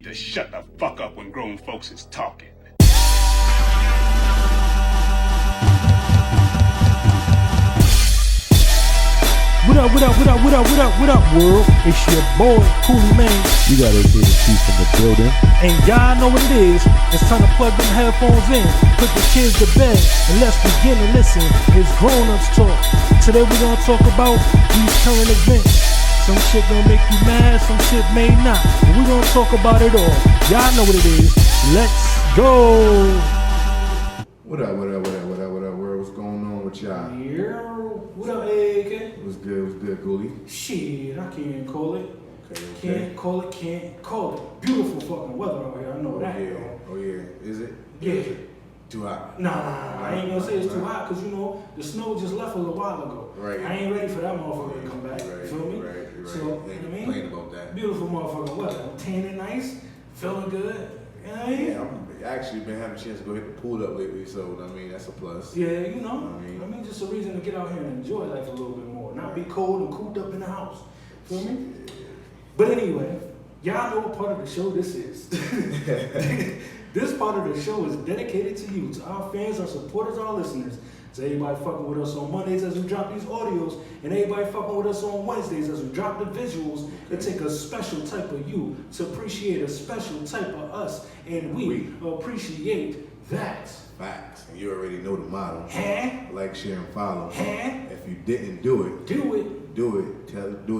Just shut the fuck up when grown folks is talking. What up, world? It's your boy, Coolie, man. You got a big chief in the building. And y'all know what it is. It's time to plug them headphones in, put the kids to bed, and let's begin to listen. It's grown-ups talk. Today we're gonna talk about these current events. Some shit gonna make you mad, some shit may not. But we're gonna talk about it all. Y'all know what it is. Let's go. What up, world? What's going on with y'all? Yeah. What up, AK? What's good, Coolie? Shit, I can't call it. Okay. Can't call it. Beautiful fucking weather out here, I know that. Oh yeah. Is it? Yeah. Is it too hot? Nah, I ain't gonna say it's too hot, because, you know, the snow just left a little while ago. Right. I ain't ready for that motherfucker to come back. Right, You feel me? Right. So, you know what I mean? Complain about that. Beautiful motherfucking weather. I'm tanning nice, feeling good. You know what I mean? Yeah, I've actually been having a chance to go hit the pool up lately, so I mean that's a plus. Yeah, you know. I mean, just a reason to get out here and enjoy life a little bit more. Not be cold and cooped up in the house. Feel me? But anyway, y'all know what part of the show this is. This part of the show is dedicated to you, to our fans, our supporters, our listeners. So everybody fucking with us on Mondays as we drop these audios, and everybody fucking with us on Wednesdays as we drop the visuals. It take a special type of you to appreciate a special type of us, and we appreciate that. Facts. And you already know the motto. Like, share, and follow. If you didn't do it. Do it. Do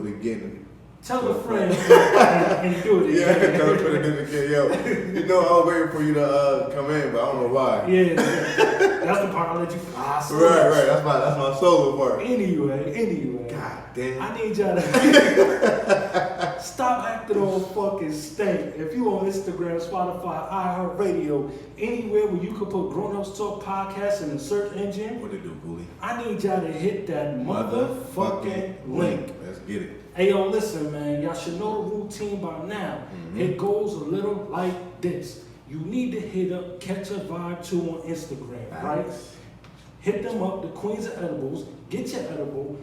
it again. Tell a friend and do it again. Yeah, tell a friend and do it again. Yo, you know I was waiting for you to come in, but I don't know why. Yeah. That's the part I'll let you fly. Right. That's my solo part. Anyway. God damn. I need y'all to stop acting all fucking stank. If you on Instagram, Spotify, iHeartRadio, anywhere where you could put Grown Ups Talk podcast in the search engine. What it do, Coolie? I need y'all to hit that motherfucking link. Let's get it. Hey, yo, listen, man. Y'all should know the routine by now. It goes a little like this. You need to hit up Catch a Vibe 2 on Instagram, right? Hit them up, the Queens of Edibles. Get your edible.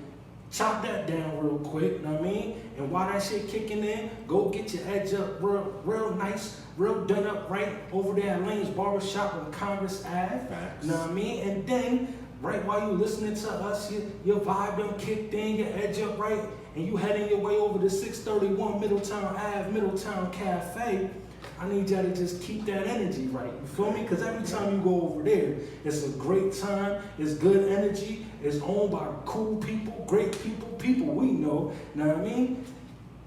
Chop that down real quick, know what I mean? And while that shit kicking in, go get your edge up real nice, real done up right over there at Lane's Barbershop on Congress Ave. Know what I mean? And then, right while you listening to us, your vibe done kicked in, your edge up right, and you heading your way over to 631 Middletown Ave, Middletown Cafe. I need y'all to just keep that energy right, you feel me? Because every time you go over there, it's a great time, it's good energy, it's owned by cool people, great people we know what I mean?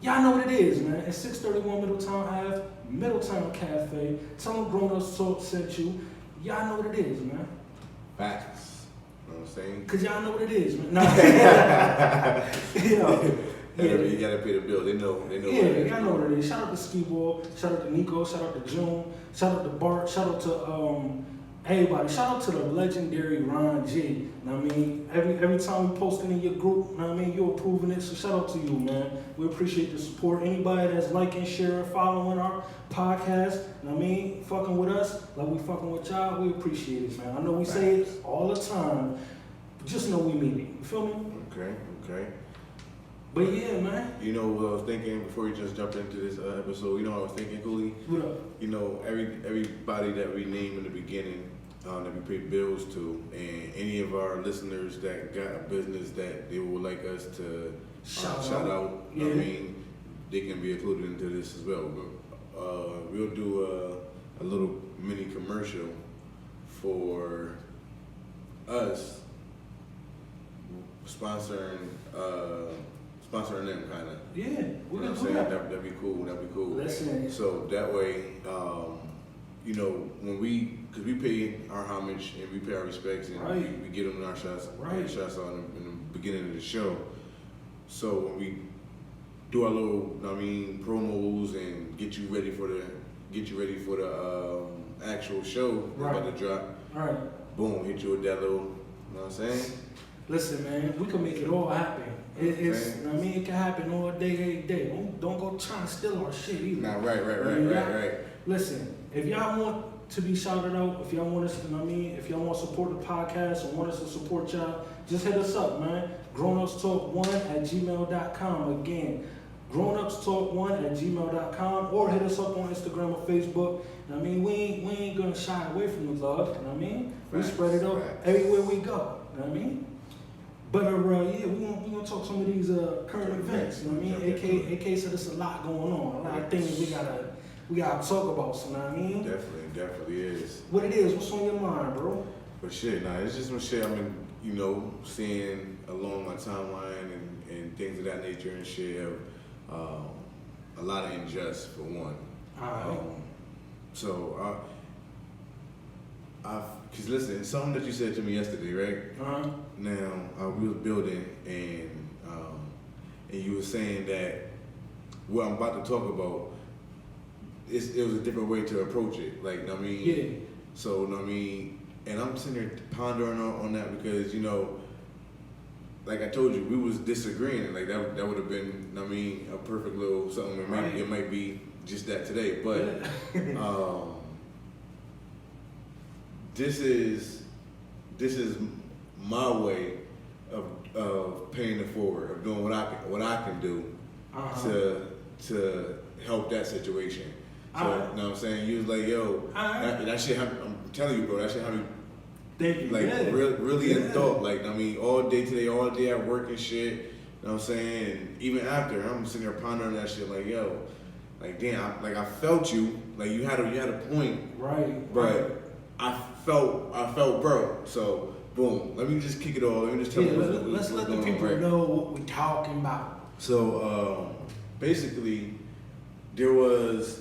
Y'all know what it is, man. It's 631 Middletown Ave, Middletown Cafe. Tell them Grown Ups Talk sent you. Y'all know what it is, man. Facts. You know what I'm saying? Because y'all know what it is, man. Nah. You gotta pay the bill. They know. Yeah, y'all know what it is. Shout out to Ski Ball, shout out to Nico, shout out to June, shout out to Bart, shout out to everybody. Shout out to the legendary Ron G. Know what I mean? Every time we posting in your group, know what I mean, you're approving it. So shout out to you, man. We appreciate the support. Anybody that's liking, sharing, following our podcast, know what I mean, fucking with us, like we fucking with y'all, we appreciate it, man. I know we say it all the time, but just know we mean it. You feel me? Okay. But yeah, man. You know what I was thinking before you just jumped into this episode? You know what I was thinking, Coolie? What up? You know, everybody that we name in the beginning, that we pay bills to, and any of our listeners that got a business that they would like us to shout out, yeah. I mean, they can be included into this as well. We'll do a little mini commercial for us sponsoring them, kind of. Yeah, we're gonna do that. That'd be cool. Listen. So that way, you know, because we pay our homage and we pay our respects and we get them in our shots, shots on in the beginning of the show. So when we do our little, promos and get you ready for the actual show about to drop. Right. Boom, hit you with that little. You know what I'm saying? Listen, man, we can make it all happen. It can happen all day, every day. Don't go trying to steal our shit either. Nah, right. Listen, if y'all want to be shouted out, if y'all want us to, if y'all want to support the podcast or want us to support y'all, just hit us up, man. GrownUpsTalk1@gmail.com. Again, grownupstalk1@gmail.com, or hit us up on Instagram or Facebook. I mean, we ain't gonna shy away from the love. You know what I mean? We spread it up everywhere we go. You know what I mean? But yeah, we gonna talk some of these current events. You know what I mean? AK said there's a lot going on. A lot of things we gotta talk about. So, you know what I mean? Definitely is. What it is? What's on your mind, bro? But shit, it's just some shit I've been, seeing along my timeline and things of that nature and shit. A lot of injustice for one. Cause listen, something that you said to me yesterday, right? Now we was building and you were saying that what I'm about to talk about, it was a different way to approach it. Like, I mean, yeah. So, I mean, and I'm sitting there pondering on that because, like I told you, we was disagreeing. Like that would have been, I mean, a perfect little something. It might be just that today, but this is my way of paying it forward, of doing what I can do to help that situation. So, you know what I'm saying? You was like, yo, that shit, I'm telling you, bro, that shit had me really in thought. Like, I mean, all day today, all day at work and shit. You know what I'm saying? And even after, I'm sitting there pondering that shit. Like, yo, like damn, I felt you. Like you had a point. Right. But I felt, bro. So boom. Let me just kick it all. Let me just tell you. Let's let the people know what we're talking about. So basically, there was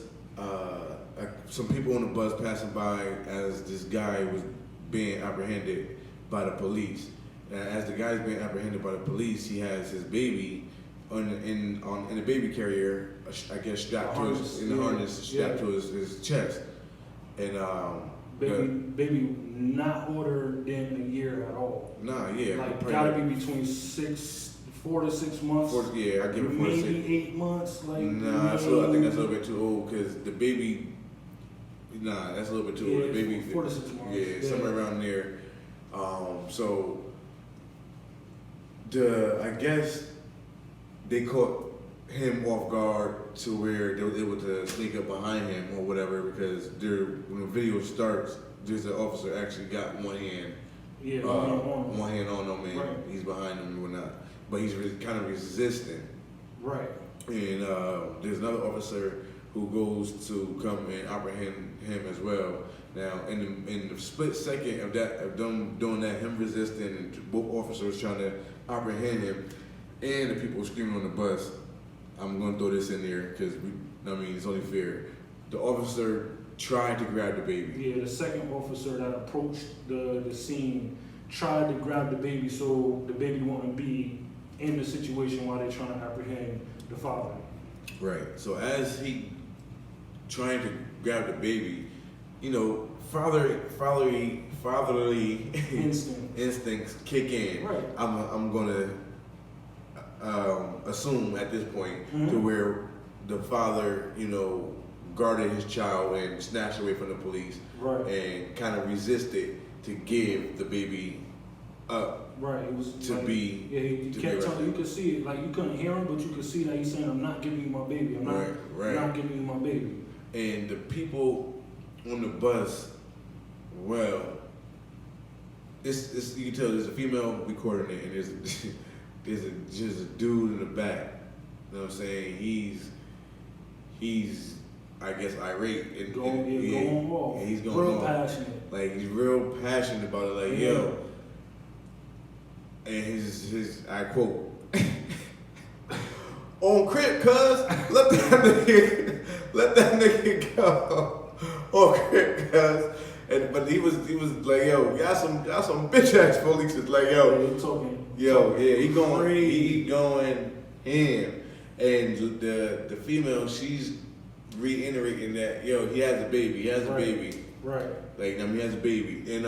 some people on the bus passing by as this guy was being apprehended by the police. And as the guy's being apprehended by the police, he has his baby in the baby carrier, I guess strapped to his chest. And baby not older than a year at all. Nah, yeah. Like gotta be between 4 to 6 months. I give it 4 to 6. Maybe 8 months. Like nah, so I think that's a little bit too old because the baby. Nah, that's a little bit too old. The baby 4 to 6 months. Yeah, somewhere around there. So I guess they caught him off guard to where they were able to sneak up behind him or whatever because when the video starts, there's an officer actually got one hand. Yeah, one hand on him and right. He's behind him and whatnot. But he's kind of resisting. Right. And there's another officer who goes to come and apprehend him as well. Now, in the split second of them doing that, him resisting, and both officers trying to apprehend him, and the people screaming on the bus, I'm going to throw this in there because, it's only fair. The officer tried to grab the baby. Yeah, the second officer that approached the scene tried to grab the baby so the baby wouldn't be in the situation while they're trying to apprehend the father. Right. So as he trying to grab the baby, fatherly instincts kick in. Right. I'm gonna assume at this point to where the father, guarded his child and snatched away from the police, right, and kind of resisted to give the baby up. Right, it was to like, be. Yeah, he kept telling you could see it, like you couldn't hear him, but you could see that he's saying, "I'm not giving you my baby. I'm not giving you my baby." And the people on the bus, well, it's you can tell there's a female recording it, and there's just a dude in the back. You know what I'm saying? He's I guess irate and going off. And he's going real off. Passionate. Like he's real passionate about it. Like yo. And his I quote, on crib, cuz let that nigga go. On crib, cuz. But he was like, yo, y'all some bitch ass police. It's like, he going in. And the female, she's reiterating that, yo, he has a baby. Right. Like, he has a baby. And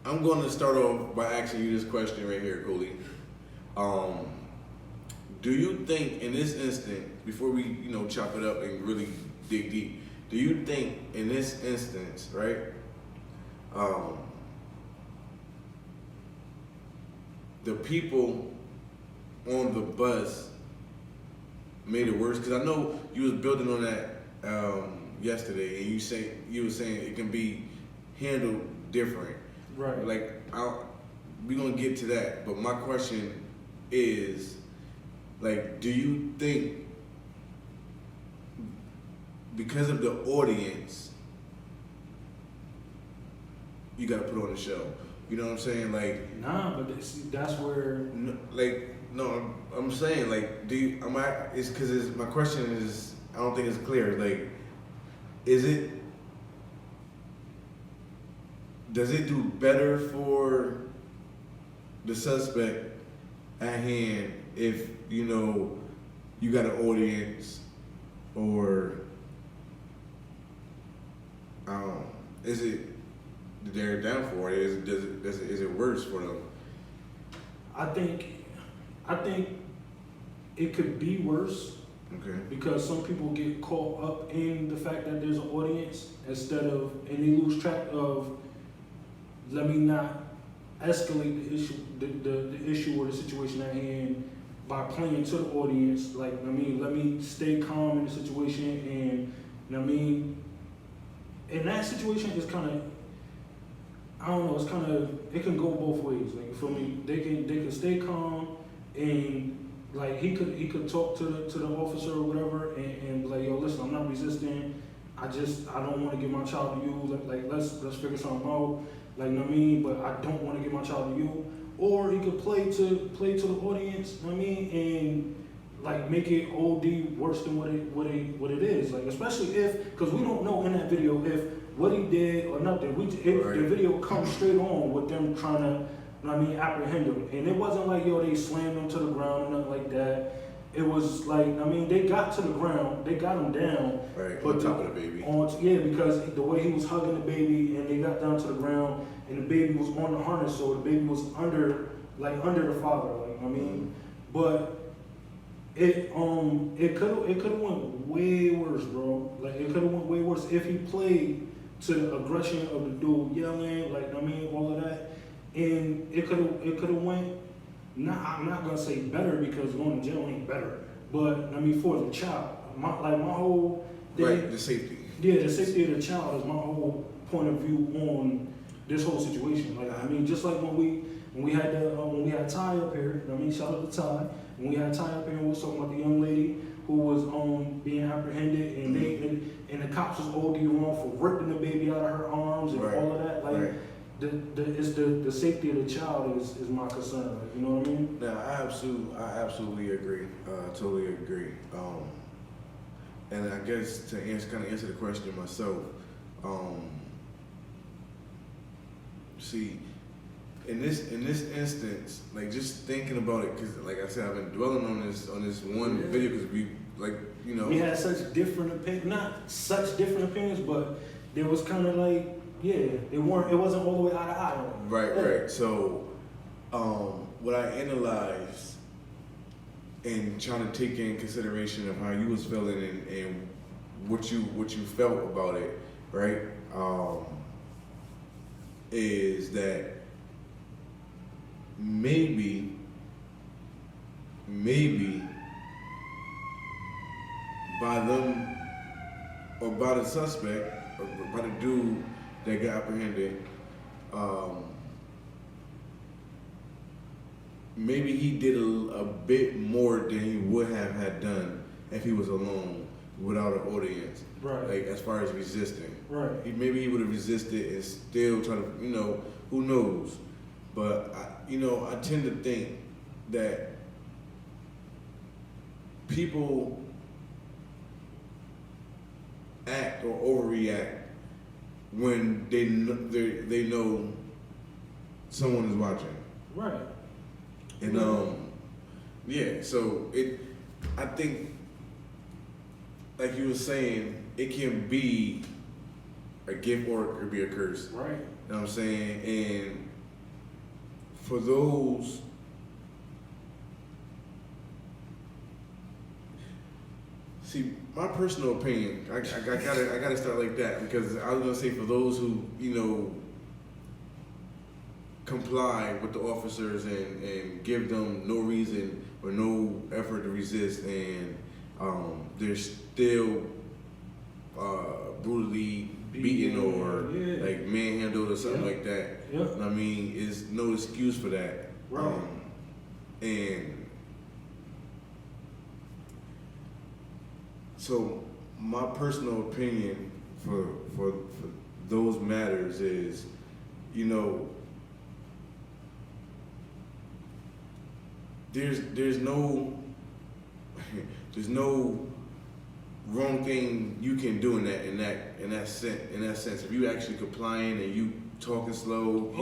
I'm going to start off by asking you this question right here, Coolie. Do you think in this instant, before we, chop it up and really dig deep, do you think in this instance, right, the people on the bus made it worse? Because I know you was building on that yesterday, and you were saying it can be handled different. Right. Like, we're gonna get to that, but my question is, like, do you think because of the audience, you gotta put on the show? You know what I'm saying? Like, nah, but that's where. No, I'm saying, like, it's because my question is, I don't think it's clear. Like, does it do better for the suspect at hand if, you know, you got an audience, or is it they're down for it? Is it worse for them? I think it could be worse. Okay. Because some people get caught up in the fact that there's an audience and they lose track of, let me not escalate the issue, the issue or the situation at hand by playing to the audience. Like, let me stay calm in the situation, and in that situation, it's kind of, I don't know, it's kind of, it can go both ways. Like, you feel me? They can stay calm, and like he could talk to the officer or whatever, and be like, yo, listen, I'm not resisting. I don't want to give my child to you. Like let's figure something out. Like, you know what I mean? But I don't want to give my child to you. Or he could play to the audience, you know what I mean, and like make it OD worse than what it is. Like, especially because we don't know in that video if what he did or nothing. Right. The video comes straight on with them trying to, you know what I mean, apprehend him. And it wasn't like, yo, they slammed him to the ground or nothing like that. It was like, I mean, they got to the ground, they got him down. Right, on top of the baby. Because the way he was hugging the baby, and they got down to the ground, and the baby was on the harness, so the baby was under the father, like, I mean. But it could have went way worse, bro. Like, it could have went way worse if he played to the aggression of the dude yelling, like, I mean, all of that. And it could have went, I'm not gonna say better, because going to jail ain't better, but I mean, for the child, my whole thing, right, the safety. Yeah, the safety of the child is my whole point of view on this whole situation. Like, I mean, just like when we had Ty up here, I mean, shout out to Ty. When we had Ty up here, and we was talking about the young lady who was being apprehended, and and the cops was OD wrong for ripping the baby out of her arms and all of that. Like, the safety of the child is my concern. Like, you know what I mean? No, I absolutely agree. Totally agree. And I guess to answer the question myself, see, in this instance, like, just thinking about it, because like I said, I've been dwelling on this one video, because we, like, you know, we had such different opinions, not such different opinions, but there was kind of like, it wasn't all the way eye to eye. Right. So, what I analyzed and trying to take in consideration of how you was feeling and what you felt about it, right? Is that maybe by them, or by the suspect, or by the dude that got apprehended, maybe he did a bit more than he would have had done if he was alone without an audience. Right. Like, as far as resisting. Right. Maybe he would have resisted and still try to, you know, who knows? But I tend to think that people act or overreact when they know someone is watching. Right. And so I think, like you were saying, it can be a gift or it could be a curse. Right. You know what I'm saying? And for those, see, my personal opinion, I gotta start like that, because I was gonna say, for those who, you know, comply with the officers and give them no reason or no effort to resist, and they're still brutally beaten or like manhandled or something like that. Yep. I mean, is no excuse for that. Right. And so my personal opinion for those matters is, you know, there's no wrong thing you can do in that sense. If you actually complying and you talking slow,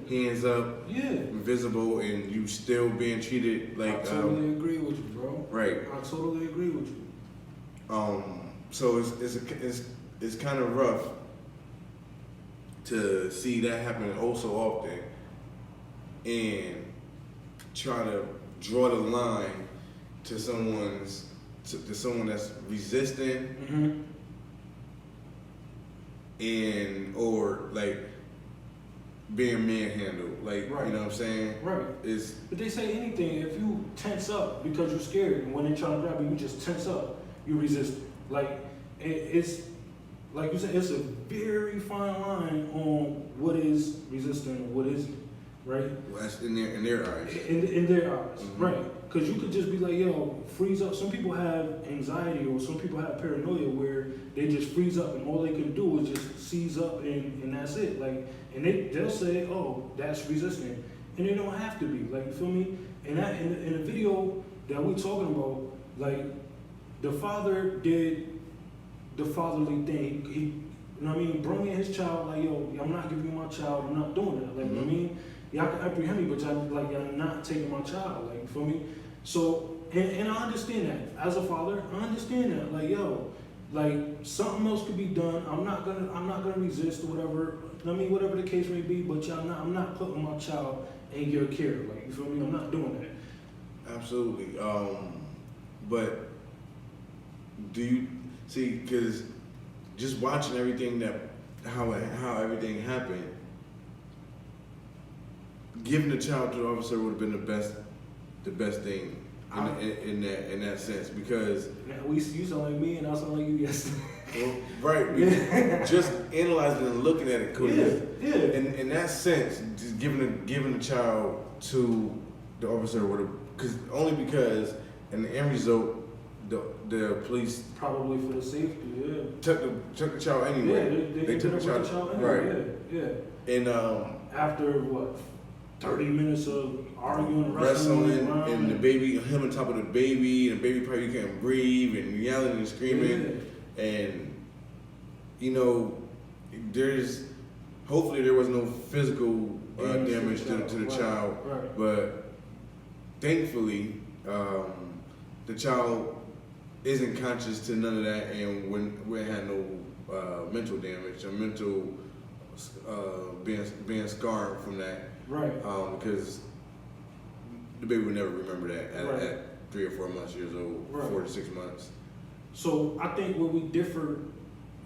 hands up, invisible, and you still being treated like I totally agree with you, bro. Right. I totally agree with you. So it's kind of rough to see that happen oh so often, and try to draw the line to someone that's resisting, and or like being manhandled, like, right. You know what I'm saying? Right. But they say anything, if you tense up because you're scared, and when they try to grab you, you just tense up, you resist. Like, it's like you said, it's a very fine line on what is resisting and what isn't, right? Well, that's in their eyes. In their eyes, right? Because you could just be like, yo, freeze up. Some people have anxiety, or some people have paranoia where they just freeze up and all they can do is just seize up and that's it. Like, and they'll say, oh, that's resisting, and they don't have to be. Like, you feel me? And that in the video that we talking about, like, the father did the fatherly thing. He, you know what I mean, bring in his child, like, yo, I'm not giving you my child, I'm not doing that. Like, you know what I mean? Y'all can apprehend me, but y'all not taking my child, like, you feel me? So, and I understand that. As a father, I understand that. Like, yo, like, something else could be done. I'm not gonna resist or whatever. I mean, whatever the case may be, but I'm not putting my child in your care. Like, you feel me? I'm not doing that. Absolutely. But do you see, because just watching everything how everything happened, giving the child to the officer would have been the best thing in that sense, because now, you sound like me and I sound like you yesterday. Well, right, just analyzing and looking at it, Coolie. Yeah. In that sense, just giving the child to the officer would have, because in the end result, the police probably for the safety, took the child anyway. Yeah, they took the child anyway. Right. Yeah. And after what, 30 minutes of arguing, wrestling, and the baby, him on top of the baby, and the baby probably can't breathe, and yelling and screaming, and you know, hopefully there was no physical damage to the child, right. But thankfully the child isn't conscious to none of that, and we had no mental damage or mental being scarred from that, right? Because the baby would never remember that at 3 or 4 months years old, right. 4 to 6 months. So I think where we differed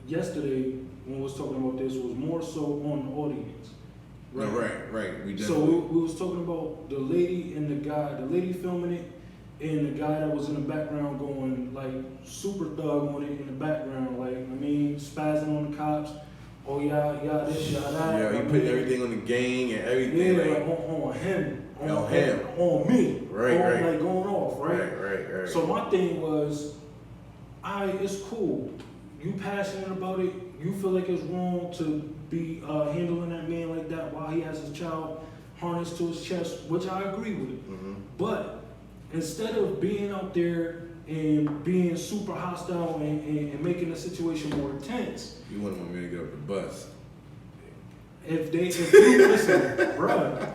yesterday when we was talking about this was more so on the audience. Right. No, right. We so we was talking about the lady and the guy, the lady filming it, and the guy that was in the background going like super thug on it in the background, like, I mean, spazzing on the cops. Oh yeah, this, that. Yeah, he put everything on the gang and everything. Yeah, like on him. On me. Right. Like going off, right? Right. So my thing was, it's cool. You passionate about it. You feel like it's wrong to be handling that man like that while he has his child harnessed to his chest, which I agree with. Mm-hmm. But instead of being out there and being super hostile and making the situation more intense, you want me to get up the bus. If you listen, bruh,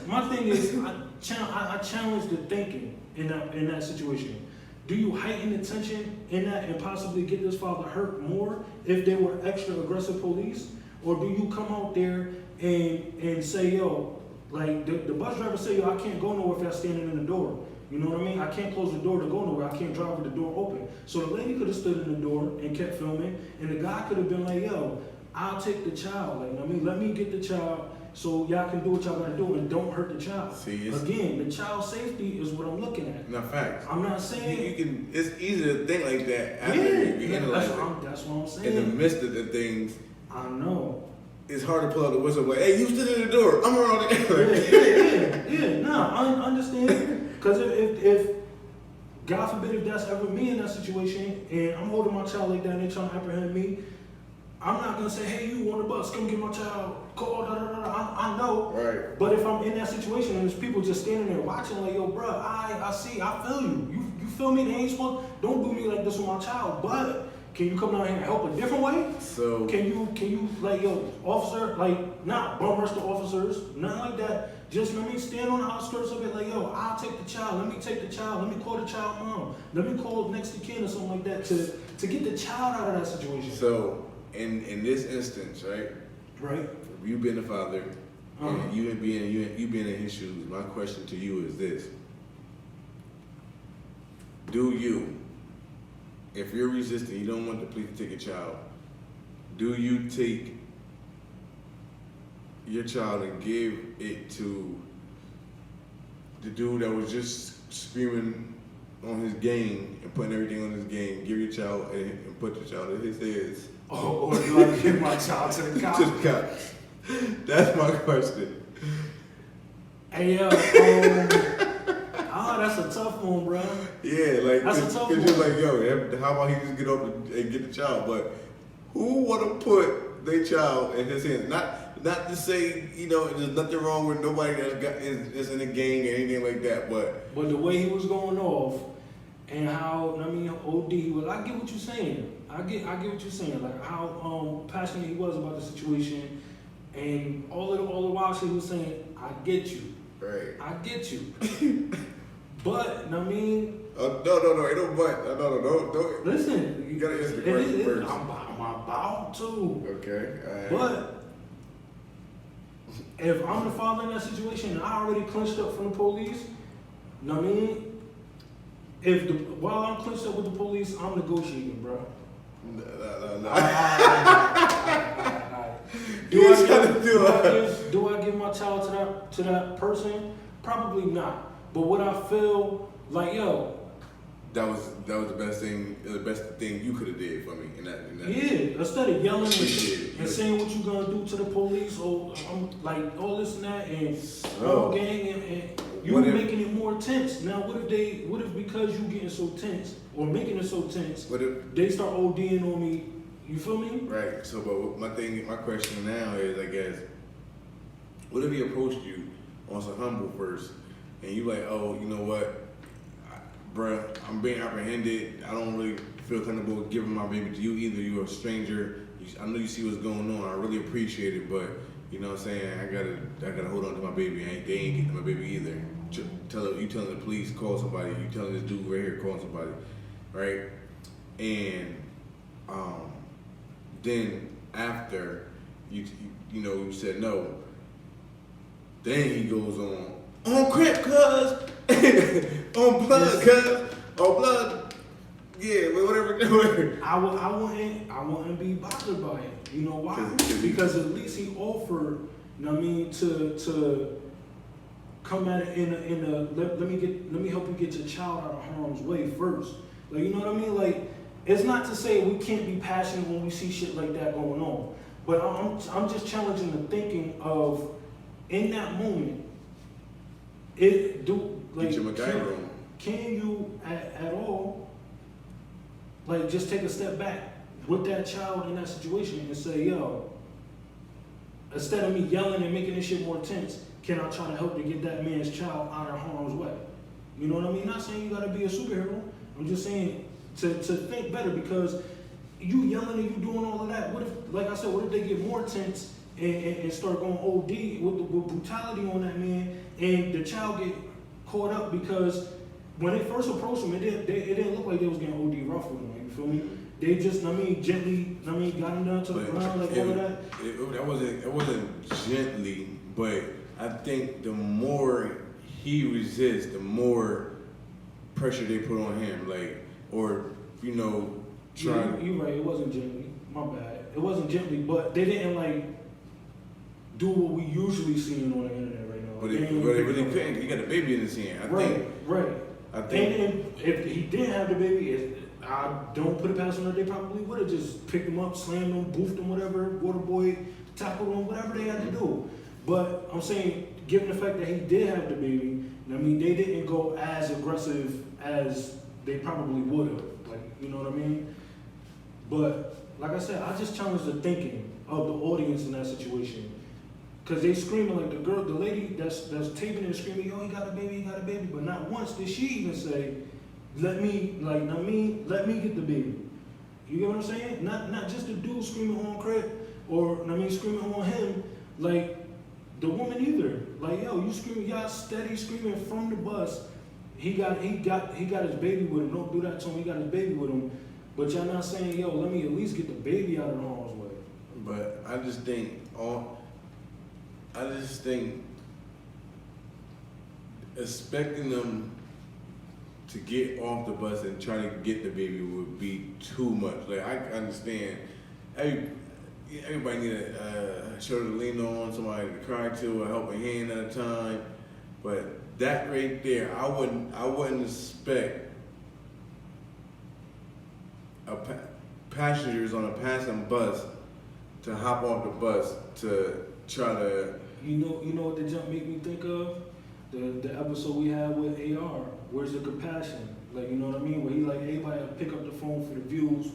my thing is, I challenge the thinking in that situation. Do you heighten the tension in that and possibly get this father hurt more if they were extra aggressive police? Or do you come out there and say, yo, like the bus driver say, yo, I can't go nowhere if I'm standing in the door. You know what I mean? I can't close the door to go nowhere. I can't drive with the door open. So the lady could have stood in the door and kept filming, and the guy could have been like, yo, I'll take the child. Like, I mean, let me get the child, so y'all can do what y'all gotta do and don't hurt the child. See, again, the child safety is what I'm looking at. Not facts. I'm not saying you can. It's easy to think like that after you analyze it. That's what I'm saying. In the midst of the things, I know. It's hard to pull out the whistle like, hey, you stood in the door. I'm around the Yeah. No, I understand. Because if God forbid if that's ever me in that situation and I'm holding my child like that and they're trying to apprehend me, I'm not gonna say, hey, you $100, come get my child. Call, I know. Right. But if I'm in that situation and there's people just standing there watching, like, yo, bro, I see, I feel you. You feel me? They ain't supposed. Don't do me like this with my child. But can you come down here and help a different way? So can you like, yo, officer, like, not bum rush the officers, nothing like that. Just let me stand on the outskirts of it, like, yo, I'll take the child. Let me take the child. Let me call the child mom. Let me call next to kin or something like that to get the child out of that situation. So in this instance, right? Right. You being the father, and you being in his shoes. My question to you is this: do you, if you're resisting, you don't want the police to take a child, do you take your child and give it to the dude that was just screaming on his game and putting everything on his game? Give your child and put your child in his hands. Or do I give my child to the cops? To the cops. That's my question. Hey, yo, that's a tough one, bro. Yeah, like, that's a tough one. Because you're like, yo, how about he just get up and get the child? But who want to put their child in his hands? Not to say, there's nothing wrong with nobody is in a gang or anything like that, but the way he was going off and how, OD he was, I get what you're saying. I get what you're saying, like how passionate he was about the situation, and all the while he was saying, I get you. Right. I get you. But, no, ain't no but. No, don't. Listen. You gotta answer the question first. I'm about to. Okay. But if I'm the father in that situation and I already clinched up from the police, while I'm clinched up with the police, I'm negotiating, bro. No. Do I give my child to that person? Probably not. But what I feel like, yo, that was the best thing you could have did for me in that. Yeah, instead of yelling and saying what you gonna do to the police or like all this and that and gang and you making it more tense. Now what if because you getting so tense or making it so tense, they start ODing on me? You feel me? Right. So, but my question now is, I guess, what if he approached you on some humble first, and you like, oh, you know what, bruh, I'm being apprehended. I don't really feel comfortable giving my baby to you either. You're a stranger. I know you see what's going on. I really appreciate it, but you know what I'm saying, I gotta hold on to my baby. They ain't getting my baby either. You telling the police, call somebody. You telling this dude right here, call somebody, right? And then after you said no, then he goes on crap, cuz, on blood, yeah, whatever. I wouldn't be bothered by it. You know why? Because at least he offered, to come at it in a let me help you get your child out of harm's way first. Like, you know what I mean? Like, it's not to say we can't be passionate when we see shit like that going on, but I'm just challenging the thinking of, in that moment, can you at all, like, just take a step back with that child in that situation and say, yo, instead of me yelling and making this shit more tense, can I try to help to get that man's child out of harm's way? You know what I mean? Not saying you gotta be a superhero. I'm just saying to think better, because you yelling and you doing all of that. What if, like I said, what if they get more tense and start going OD with brutality on that man, and the child get caught up because when they first approached him, it didn't look like they was getting OD rough with him. You feel me? They just, gently, got him down to the ground, like all of that. It wasn't gently, but I think the more he resists, the more pressure they put on him, trying. You're right. It wasn't gently. My bad. It wasn't gently, but they didn't do what we usually seeing on the internet right now. But it really couldn't. He got a baby in his hand. I think. And if he didn't have the baby, I don't put it past them that they probably would have just picked him up, slammed him, boofed him, whatever, water boy, tackled him, whatever they had to do. But I'm saying, given the fact that he did have the baby, I mean, they didn't go as aggressive as they probably would have. Like, you know what I mean? But like I said, I just challenge the thinking of the audience in that situation. Cause they screaming like the lady that's taping and screaming, yo, he got a baby, but not once did she even say, let me get the baby. You get what I'm saying? Not just the dude screaming on Craig or screaming on him, like the woman either. Like, yo, you screaming, y'all steady screaming from the bus. He got his baby with him. Don't do that to him. He got his baby with him. But y'all not saying, yo, let me at least get the baby out of the harm's way. But I just think expecting them to get off the bus and try to get the baby would be too much. Like, I understand everybody need a shoulder to lean on, somebody to cry to, a helping hand at a time. But that right there, I wouldn't expect passengers on a passing bus to hop off the bus to try to. You know what the jump make me think of? The episode we had with AR. Where's the compassion? Like, you know what I mean? Where he like everybody pick up the phone for the views,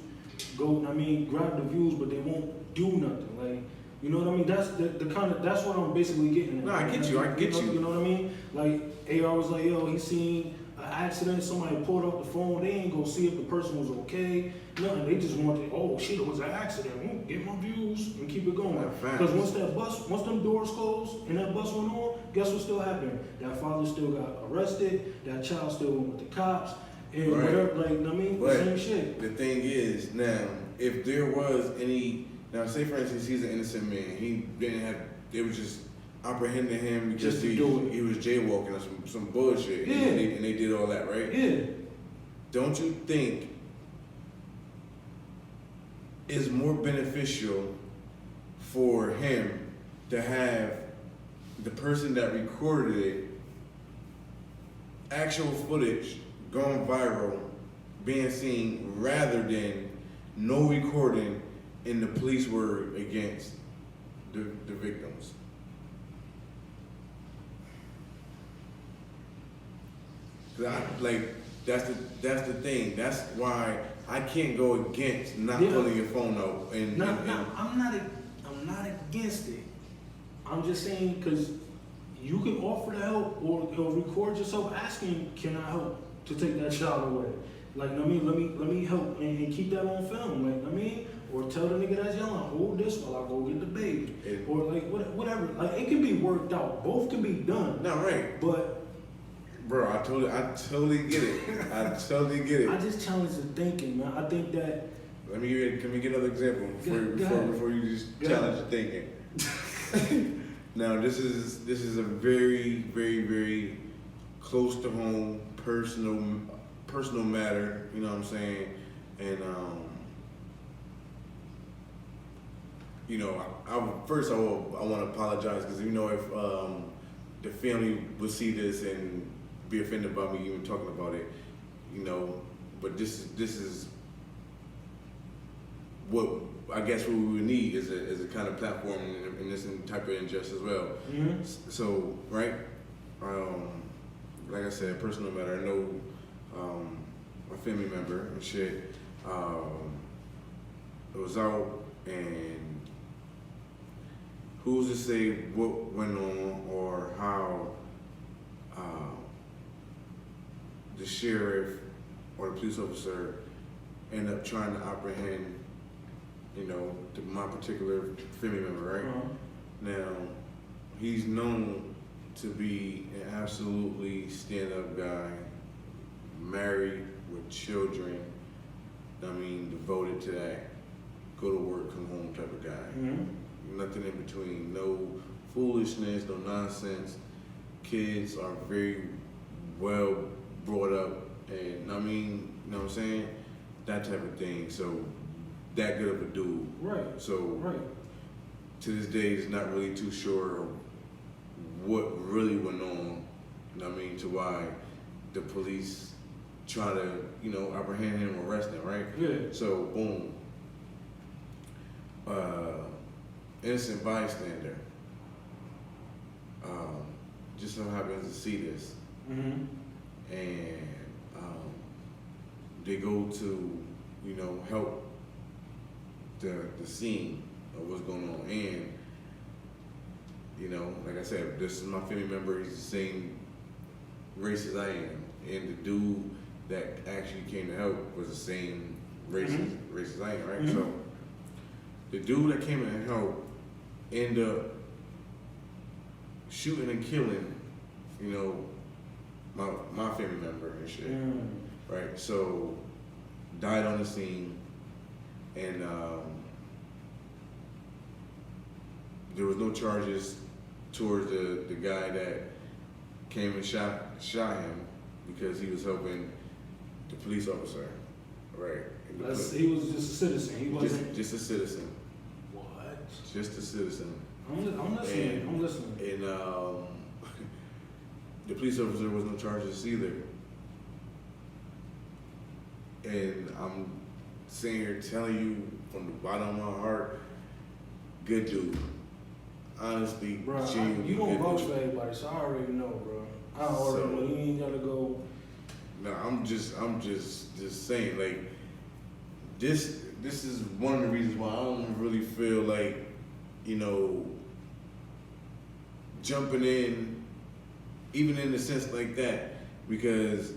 grab the views, but they won't do nothing. Like, you know what I mean? That's the kind of that's what I'm basically getting at. No, I get you. You know what I mean? Like AR was like, yo, he seen an accident, somebody pulled up the phone, they ain't gonna see if the person was okay. Nothing. They just wanted, oh shit, it was an accident. Get my views and keep it going. Because once them doors closed and that bus went on, guess what still happened? That father still got arrested, that child still went with the cops, and whatever, the same shit. The thing is, now, if there was any, now say for instance, he's an innocent man, he didn't have, they was just apprehending him because he was jaywalking or some bullshit, yeah. and they did all that, right? Yeah. Don't you think it's more beneficial for him to have the person that recorded it, actual footage going viral, being seen, rather than no recording and the police were against the victims? That's the thing. That's why I can't go against not pulling your phone out. I'm not against it. I'm just saying because you can offer the help or record yourself asking, "Can I help to take that child away?" Like, let me help and keep that on film. Like, or tell the nigga that's yelling, "Hold this while I go get the baby," or like whatever. Like, it can be worked out. Both can be done. No, right. But. Bro, I totally get it. I totally get it. I just challenge the thinking, man. I think that. Can we get another example before you just challenge the thinking? Now, this is a very, very, very close to home, personal matter. You know what I'm saying? And I want to apologize because if the family will see this and be offended by me even talking about it, but this is what I guess what we would need is a kind of platform in this type of injustice as well. Mm-hmm. So, right, like I said, personal matter. I know a family member and shit was out, and who's to say what went on or how the sheriff or the police officer end up trying to apprehend, my particular family member, right? Uh-huh. Now, he's known to be an absolutely stand-up guy, married with children, devoted to that, go to work, come home type of guy. Mm-hmm. Nothing in between, no foolishness, no nonsense. Kids are very well brought up, and you know what I'm saying? That type of thing. So that good of a dude. Right. So right. to this day is not really too sure what really went on. You know what I mean? To why the police try to, you know, apprehend him, arrest him, right? Yeah. So boom, innocent bystander. Just so happens to see this, Mm-hmm. and they go to, you know, help the scene of what's going on. And you know, like I said, this is my family member. He's the same race as I am, and the dude that actually came to help was the same race as I am, right? Mm-hmm. So the dude that came to help ended up shooting and killing, you know, my family member and shit, right? So died on the scene, and there was no charges towards the guy that came and shot him because he was helping the police officer, right? He was just a citizen. He wasn't just a citizen. What? Just a citizen. I'm listening. I'm listening. And the police officer was no charges either. And I'm sitting here telling you from the bottom of my heart, good dude. Honestly, bro, genuinely you don't good vouch dude. for everybody, so I already know, bro. I already know. You ain't gotta go. No, I'm just saying, like, this is one of the reasons why I don't really feel like, you know, jumping in, even in a sense like that, because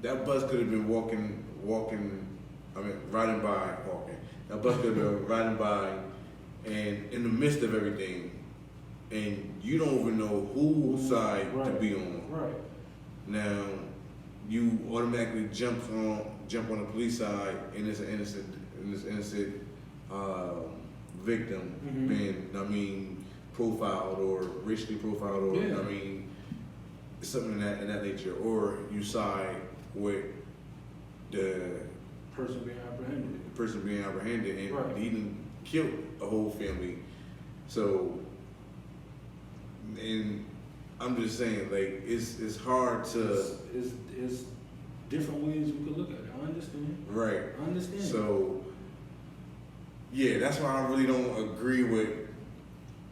that bus could have been riding by, walking. That bus could have been riding by, and in the midst of everything, and you don't even know whose side to be on. Right. Now, you automatically jump on the police side, and it's an innocent victim being, profiled or racially profiled, or something in that nature, or you side with the person being apprehended, and he done killed a whole family. So, and I'm just saying, like, it's hard to. It's different ways we could look at it. I understand. Right. I understand. So, yeah, that's why I really don't agree with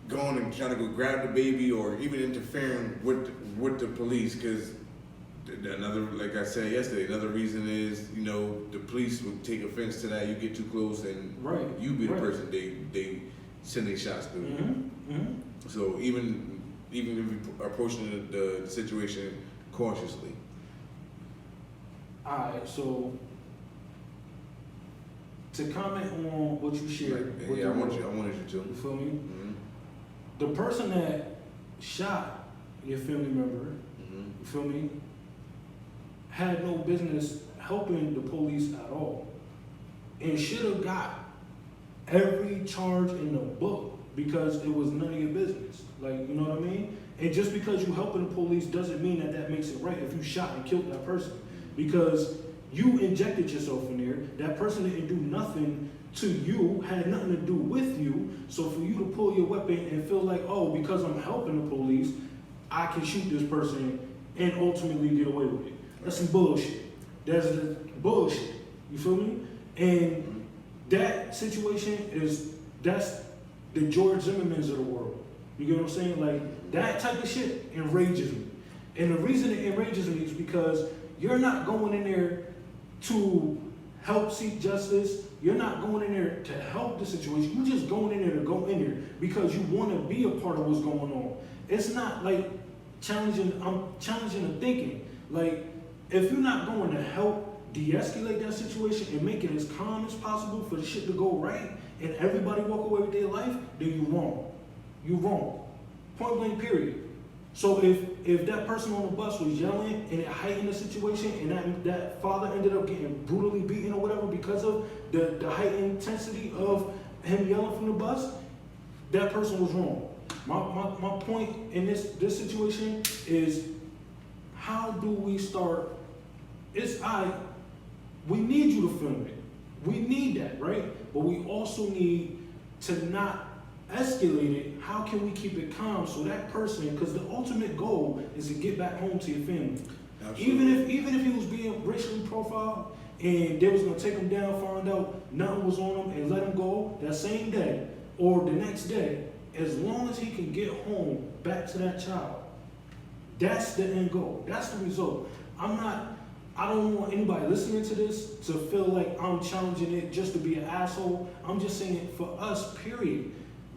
going and trying to go grab the baby or even interfering with the police, because another, like I said yesterday, another reason is, you know, the police would take offense to that. You get too close and you be the person they send their shots to. So even if you're approaching the situation cautiously. Alright, so to comment on what you shared, I wanted you to. You feel me? Mm-hmm. The person that shot your family member, you feel me, had no business helping the police at all, and should have got every charge in the book because it was none of your business. Like, you know what I mean? And just because you helping the police doesn't mean that makes it right if you shot and killed that person. Because you injected yourself in there, that person didn't do nothing to you, had nothing to do with you. So for you to pull your weapon and feel like, oh, because I'm helping the police, I can shoot this person and ultimately get away with it. That's some bullshit. That's the bullshit. You feel me? And that situation that's the George Zimmermans of the world. You get what I'm saying? Like, that type of shit enrages me. And the reason it enrages me is because you're not going in there to help seek justice. You're not going in there to help the situation. You're just going in there to go in there because you want to be a part of what's going on. It's not like I'm challenging the thinking. Like, if you're not going to help de-escalate that situation and make it as calm as possible for the shit to go right and everybody walk away with their life, then you're wrong. You're wrong. Point blank, period. So if that person on the bus was yelling and it heightened the situation and that father ended up getting brutally beaten or whatever because of the heightened intensity of him yelling from the bus, that person was wrong. My point in this situation is, how do we start? We need you to film it. We need that, right? But we also need to not escalate it, how can we keep it calm so that person, because the ultimate goal is to get back home to your family. Absolutely. Even if he was being racially profiled and they was gonna take him down, find out nothing was on him and let him go that same day or the next day, as long as he can get home back to that child, that's the end goal. That's the result. I don't want anybody listening to this to feel like I'm challenging it just to be an asshole. I'm just saying for us, period.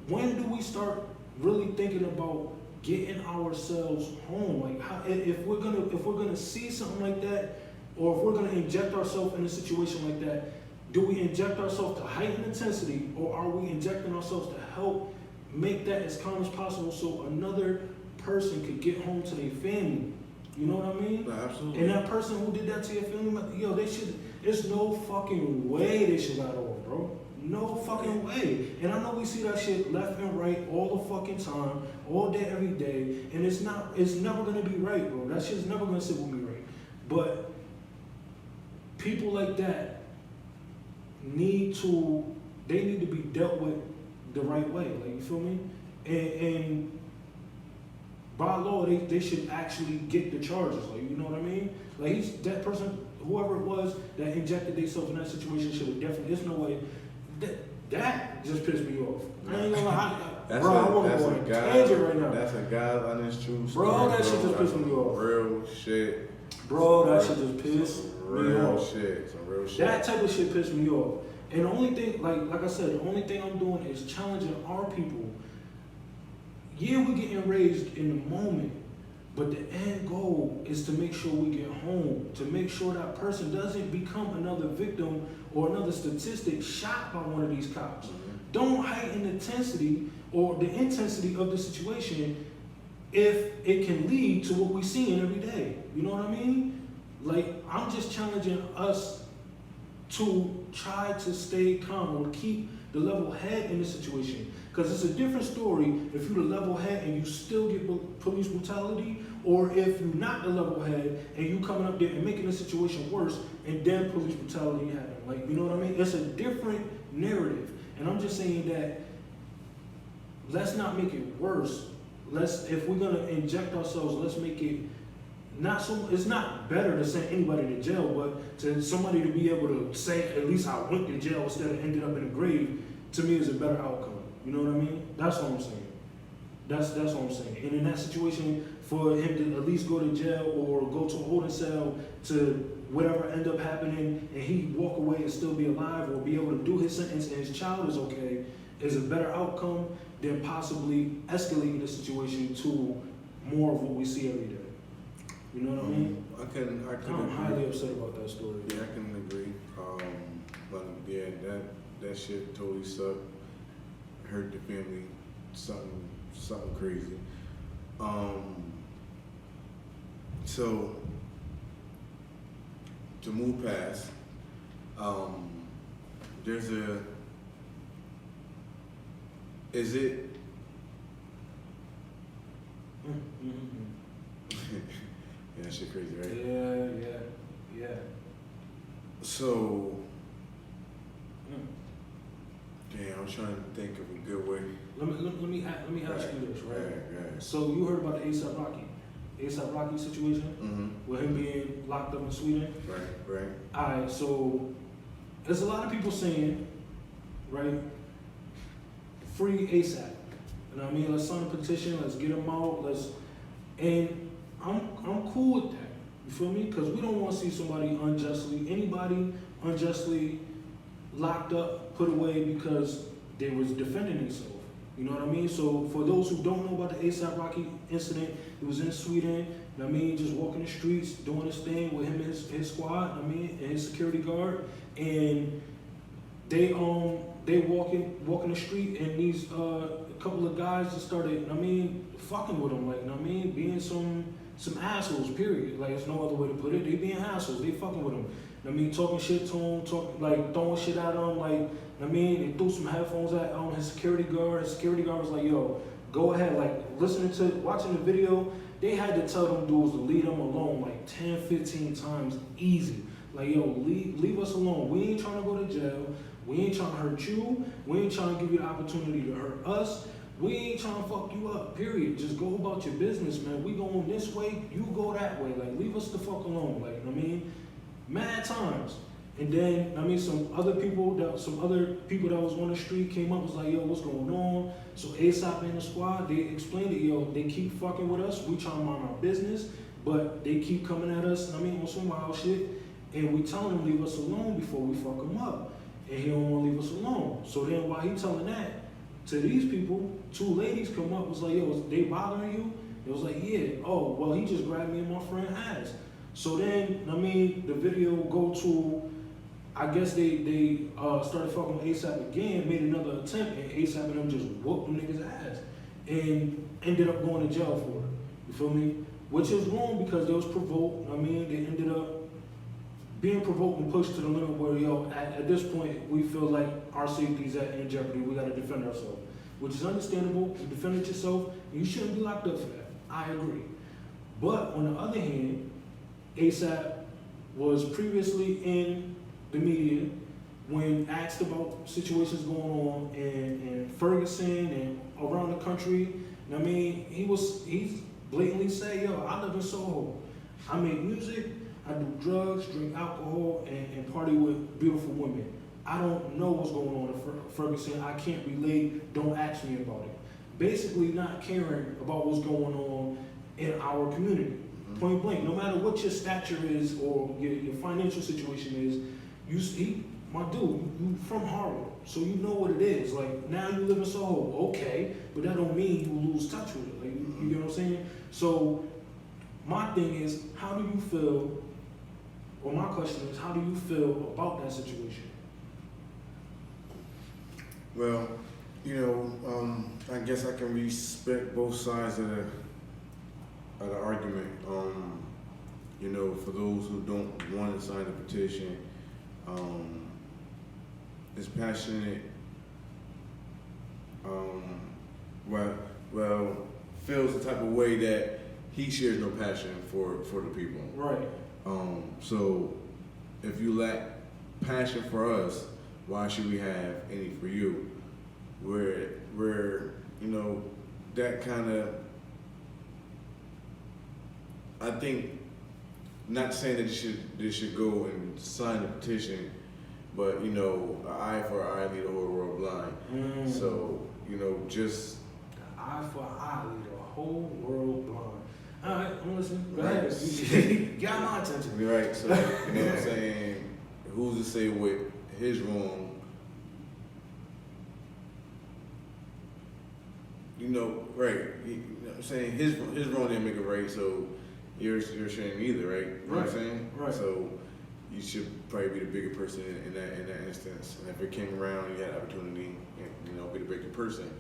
When do we start really thinking about getting ourselves home? Like, if we're gonna see something like that, or if we're gonna inject ourselves in a situation like that, do we inject ourselves to heighten intensity, or are we injecting ourselves to help make that as calm as possible so another person could get home to their family? You know what I mean? No, absolutely. And that person who did that to your family, yo, there's no fucking way they should got off, bro. No fucking way. And I know we see that shit left and right all the fucking time, all day, every day, and it's never gonna be right, bro. That shit's never gonna sit with me right. But people like that need to be dealt with the right way. Like, you feel me? And by law, they should actually get the charges. Like, you know what I mean? Like, that person, whoever it was that injected themselves in that situation, should have definitely. There's no way. That just pissed me off. I ain't gonna lie. I want to go on a tangent right now. That's a God's honest truth. Bro, that shit just pissed me off. Real shit. Bro, that shit just pissed me Real off. shit. Some real shit. That type of shit pissed me off. And the only thing, like I said, the only thing I'm doing is challenging our people. Yeah, we're getting raised in the moment, but the end goal is to make sure we get home, to make sure that person doesn't become another victim or another statistic shot by one of these cops. Don't heighten the intensity or the intensity of the situation if it can lead to what we're seeing every day. You know what I mean? Like, I'm just challenging us to try to stay calm or keep the level head in the situation. Because it's a different story if you're the level head and you still get police brutality, or if you're not the level head and you coming up there and making the situation worse and then police brutality happen. Like, you know what I mean? It's a different narrative. And I'm just saying that let's not make it worse. If we're gonna inject ourselves, let's make it it's not better to send anybody to jail, but to somebody to be able to say, at least I went to jail instead of ended up in a grave, to me is a better outcome. You know what I mean? That's what I'm saying. That's what I'm saying. And in that situation, for him to at least go to jail or go to a holding cell to whatever end up happening, and he walk away and still be alive or be able to do his sentence and his child is okay, is a better outcome than possibly escalating the situation to more of what we see every day. You know what I mean? I couldn't I'm agree. highly upset about that story. Yeah, I can agree. But yeah, that shit totally sucked. Hurt the family. Something crazy. So to move past, is it? Yeah, that shit crazy, right? Yeah. So, damn, I'm trying to think of a good way. Let me ask you this, right? Right. So you heard about the ASAP Rocky situation with him being locked up in Sweden? Right. All right, so there's a lot of people saying, right, free ASAP. You know what I mean? Let's sign a petition. Let's get him out. And I'm cool with that. You feel me? Because we don't want to see anybody unjustly locked up, put away because they was defending themselves. You know what I mean? So for those who don't know about the ASAP Rocky incident, he was in Sweden, you know what I mean, just walking the streets, doing his thing with him and his squad, you know what I mean, and his security guard. And they walking the street, and these couple of guys just started, you know what I mean, fucking with him, like, you know what I mean, being some assholes, period. Like, there's no other way to put it. They being assholes, they fucking with him. You know what I mean, talking shit to him, throwing shit at him, like, you know what I mean, they threw some headphones at his security guard. His security guard was like, yo, go ahead, like, watching the video, they had to tell them dudes to leave them alone like 10, 15 times easy. Like, yo, leave us alone. We ain't trying to go to jail. We ain't trying to hurt you. We ain't trying to give you the opportunity to hurt us. We ain't trying to fuck you up, period. Just go about your business, man. We going this way, you go that way. Like, leave us the fuck alone. Like, I mean, mad times. And then, I mean, some other people that was on the street came up, was like, yo, what's going on? So ASAP and the squad, they explained it, yo, they keep fucking with us. We trying to mind our business, but they keep coming at us, I mean, on some wild shit. And we telling him leave us alone before we fuck him up. And he don't want to leave us alone. So then while he telling that to these people, 2 ladies come up, was like, yo, they bothering you? It was like, yeah. Oh, well, he just grabbed me and my friend ass. So then, I mean, the video go to, I guess they started fucking with ASAP again, made another attempt, and ASAP and them just whooped them niggas' ass. And ended up going to jail for it. You feel me? Which is wrong because they was provoked. I mean, they ended up being provoked and pushed to the limit where, yo, at this point, we feel like our safety is in jeopardy. We got to defend ourselves, which is understandable. You defended yourself, and you shouldn't be locked up for that. I agree. But on the other hand, ASAP was previously in the media when asked about situations going on in Ferguson and around the country. I mean, he blatantly said, yo, I live in Soho. I make music, I do drugs, drink alcohol, and party with beautiful women. I don't know what's going on in Ferguson. I can't relate. Don't ask me about it. Basically not caring about what's going on in our community. Point blank, no matter what your stature is or your financial situation is, my dude, you from Harlem, so you know what it is. Like, now you live in Soho, okay, but that don't mean you lose touch with it. Like, you know what I'm saying? So my thing is, how do you feel, or my question is, how do you feel about that situation? Well, you know, I guess I can respect both sides of the argument. You know, for those who don't want to sign the petition, is passionate, well, feels the type of way that he shares no passion for the people. Right. So if you lack passion for us, why should we have any for you? Where you know, that kind of, I think, not saying that they should go and sign the petition, but you know, an eye for an eye lead the whole world blind. So, you know, just the eye for an eye lead the whole world blind. All right, I'm listening. Go right. ahead. Got my attention. Right. So, you know what I'm saying? Who's to say what his wrong? You know, right? You know what I'm saying? His wrong didn't make it right. So you're shame either, right? You know what I'm saying? Right. So you should probably be the bigger person in that instance. And if it came around, you had opportunity, you know, be the bigger person.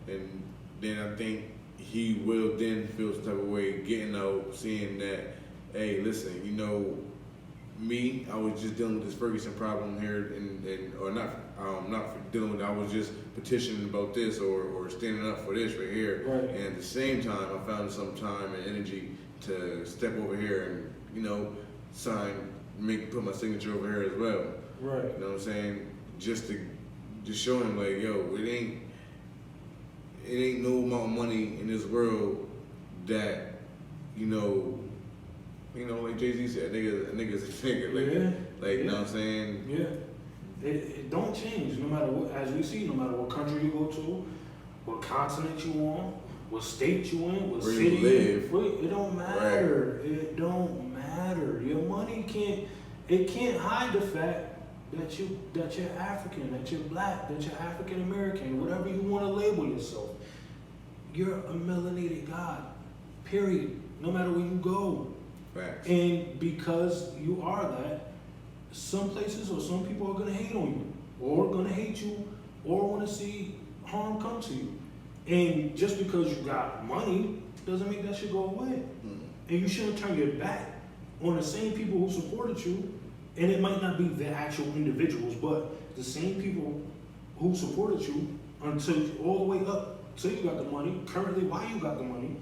And then I think he will then feel some type of way getting out, seeing that, hey, listen, you know, me, I was just dealing with this Ferguson problem here, or not dealing with it. I was just petitioning about this or standing up for this right here. Right. And at the same time, I found some time and energy to step over here and, you know, put my signature over here as well. Right. You know what I'm saying? Just show him like, yo, it ain't no amount of money in this world that, you know, like Jay-Z said, a nigga's a nigga. You know what I'm saying? Yeah. It don't change no matter what, as we see, no matter what country you go to, what continent you on, what state you in, what where city you live. It don't matter. Right. It don't matter. Your money can't hide the fact that you're African, that you're black, that you're African American, whatever you want to label yourself. You're a melanated God. Period. No matter where you go. Facts. And because you are that, some places or some people are gonna hate on you, or gonna hate you, or want to see harm come to you. And just because you got money doesn't make that shit go away. And you shouldn't turn your back on the same people who supported you. And it might not be the actual individuals, but the same people who supported you until all the way up till you got the money. Currently, why you got the money?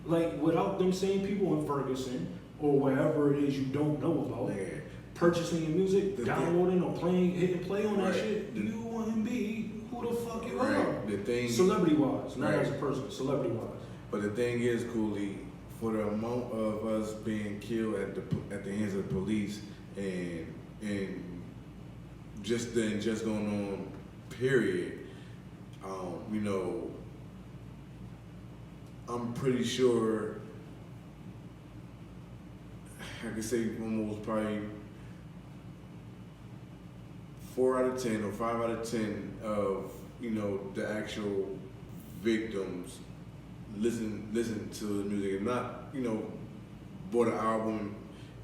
Like, without them same people in Ferguson or wherever it is you don't know about. Man, purchasing your music, The downloading or playing, hitting play on that Right. shit, you wouldn't be who the fuck you Right. are. The thing, Celebrity-wise, not Right. as a person, celebrity-wise. but the thing is, Coolie, for the amount of us being killed at the hands of the police and just the injustice going on, period. You know, I'm pretty sure I could say almost probably 4 out of 10 or 5 out of 10 of, you know, the actual victims listen to the music and not, you know, bought an album,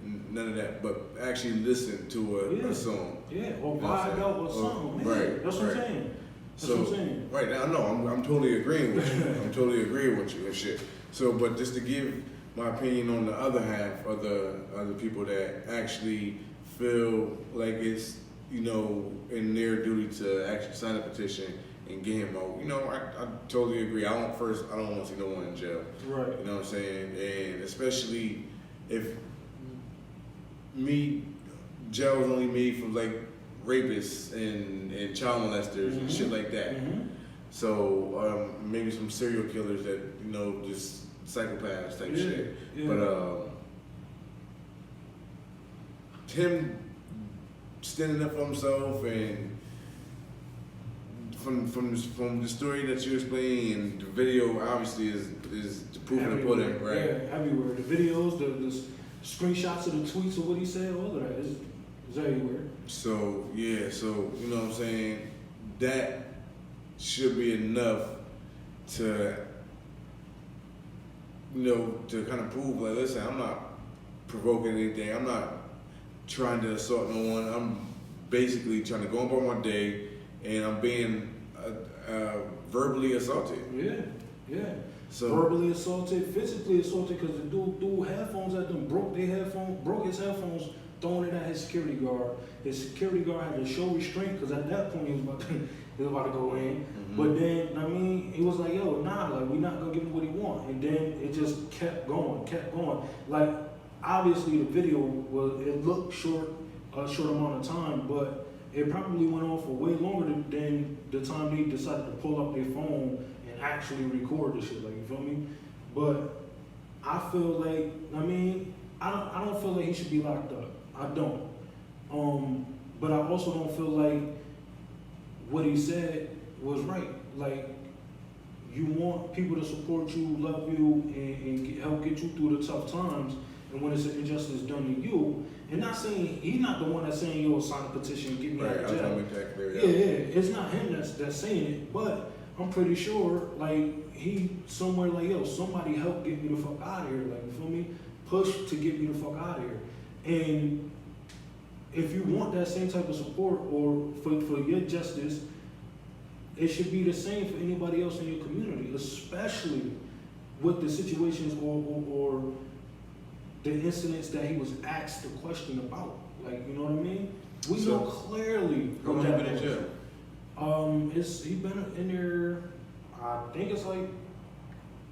none of that, but actually listen to a song. Yeah, or You know vibe out or something. Right. That's what I'm saying. That's what I'm saying. Right now, no, I'm totally agreeing with you. I'm totally agreeing with you and shit. So, but just to give my opinion on the other half of the other people that actually feel like it's, you know, in their duty to actually sign a petition and get him out. You know, I totally agree. I don't want to see no one in jail. Right. You know what I'm saying? And especially if jail is only made for like rapists and child molesters and shit like that. Mm-hmm. So maybe some serial killers that, you know, just psychopaths type shit. Yeah. But him standing up for himself and from the story that you explained and the video obviously is the proof of the pudding, right? Yeah, everywhere. The videos, the screenshots of the tweets of what he said, all of that is everywhere. So yeah, so you know what I'm saying? That should be enough to, you know, to kind of prove like, listen, I'm not provoking anything. I'm not trying to assault no one. I'm basically trying to go about my day, and I'm being verbally assaulted. Yeah. So verbally assaulted, physically assaulted, because the dude headphones at them, broke his headphones, throwing it at his security guard. His security guard had to show restraint, because at that point he was about to go in. Mm-hmm. But then, I mean, he was like, yo, nah, like, we're not gonna give him what he want. And then it just kept going. Like, obviously the video it looked a short amount of time, but it probably went on for way longer than the time they decided to pull up their phone and actually record the shit, like, you feel me? But I feel like, I mean, I don't feel like he should be locked up. I don't. But I also don't feel like what he said was right. Like, you want people to support you, love you, and help get you through the tough times. And when it's an injustice done to you, and not saying, he's not the one that's saying, yo, sign a petition, get me out of jail. Right, yeah, it's not him that's saying it, but I'm pretty sure, like, he somewhere like, yo, somebody help get me the fuck out of here, like, you feel me? Push to get me the fuck out of here. And if you want that same type of support or for your justice, it should be the same for anybody else in your community, especially with the situations or the incidents that he was asked the question about. Like, you know what I mean? We know clearly. How long have you been in jail? He been in there, I think it's like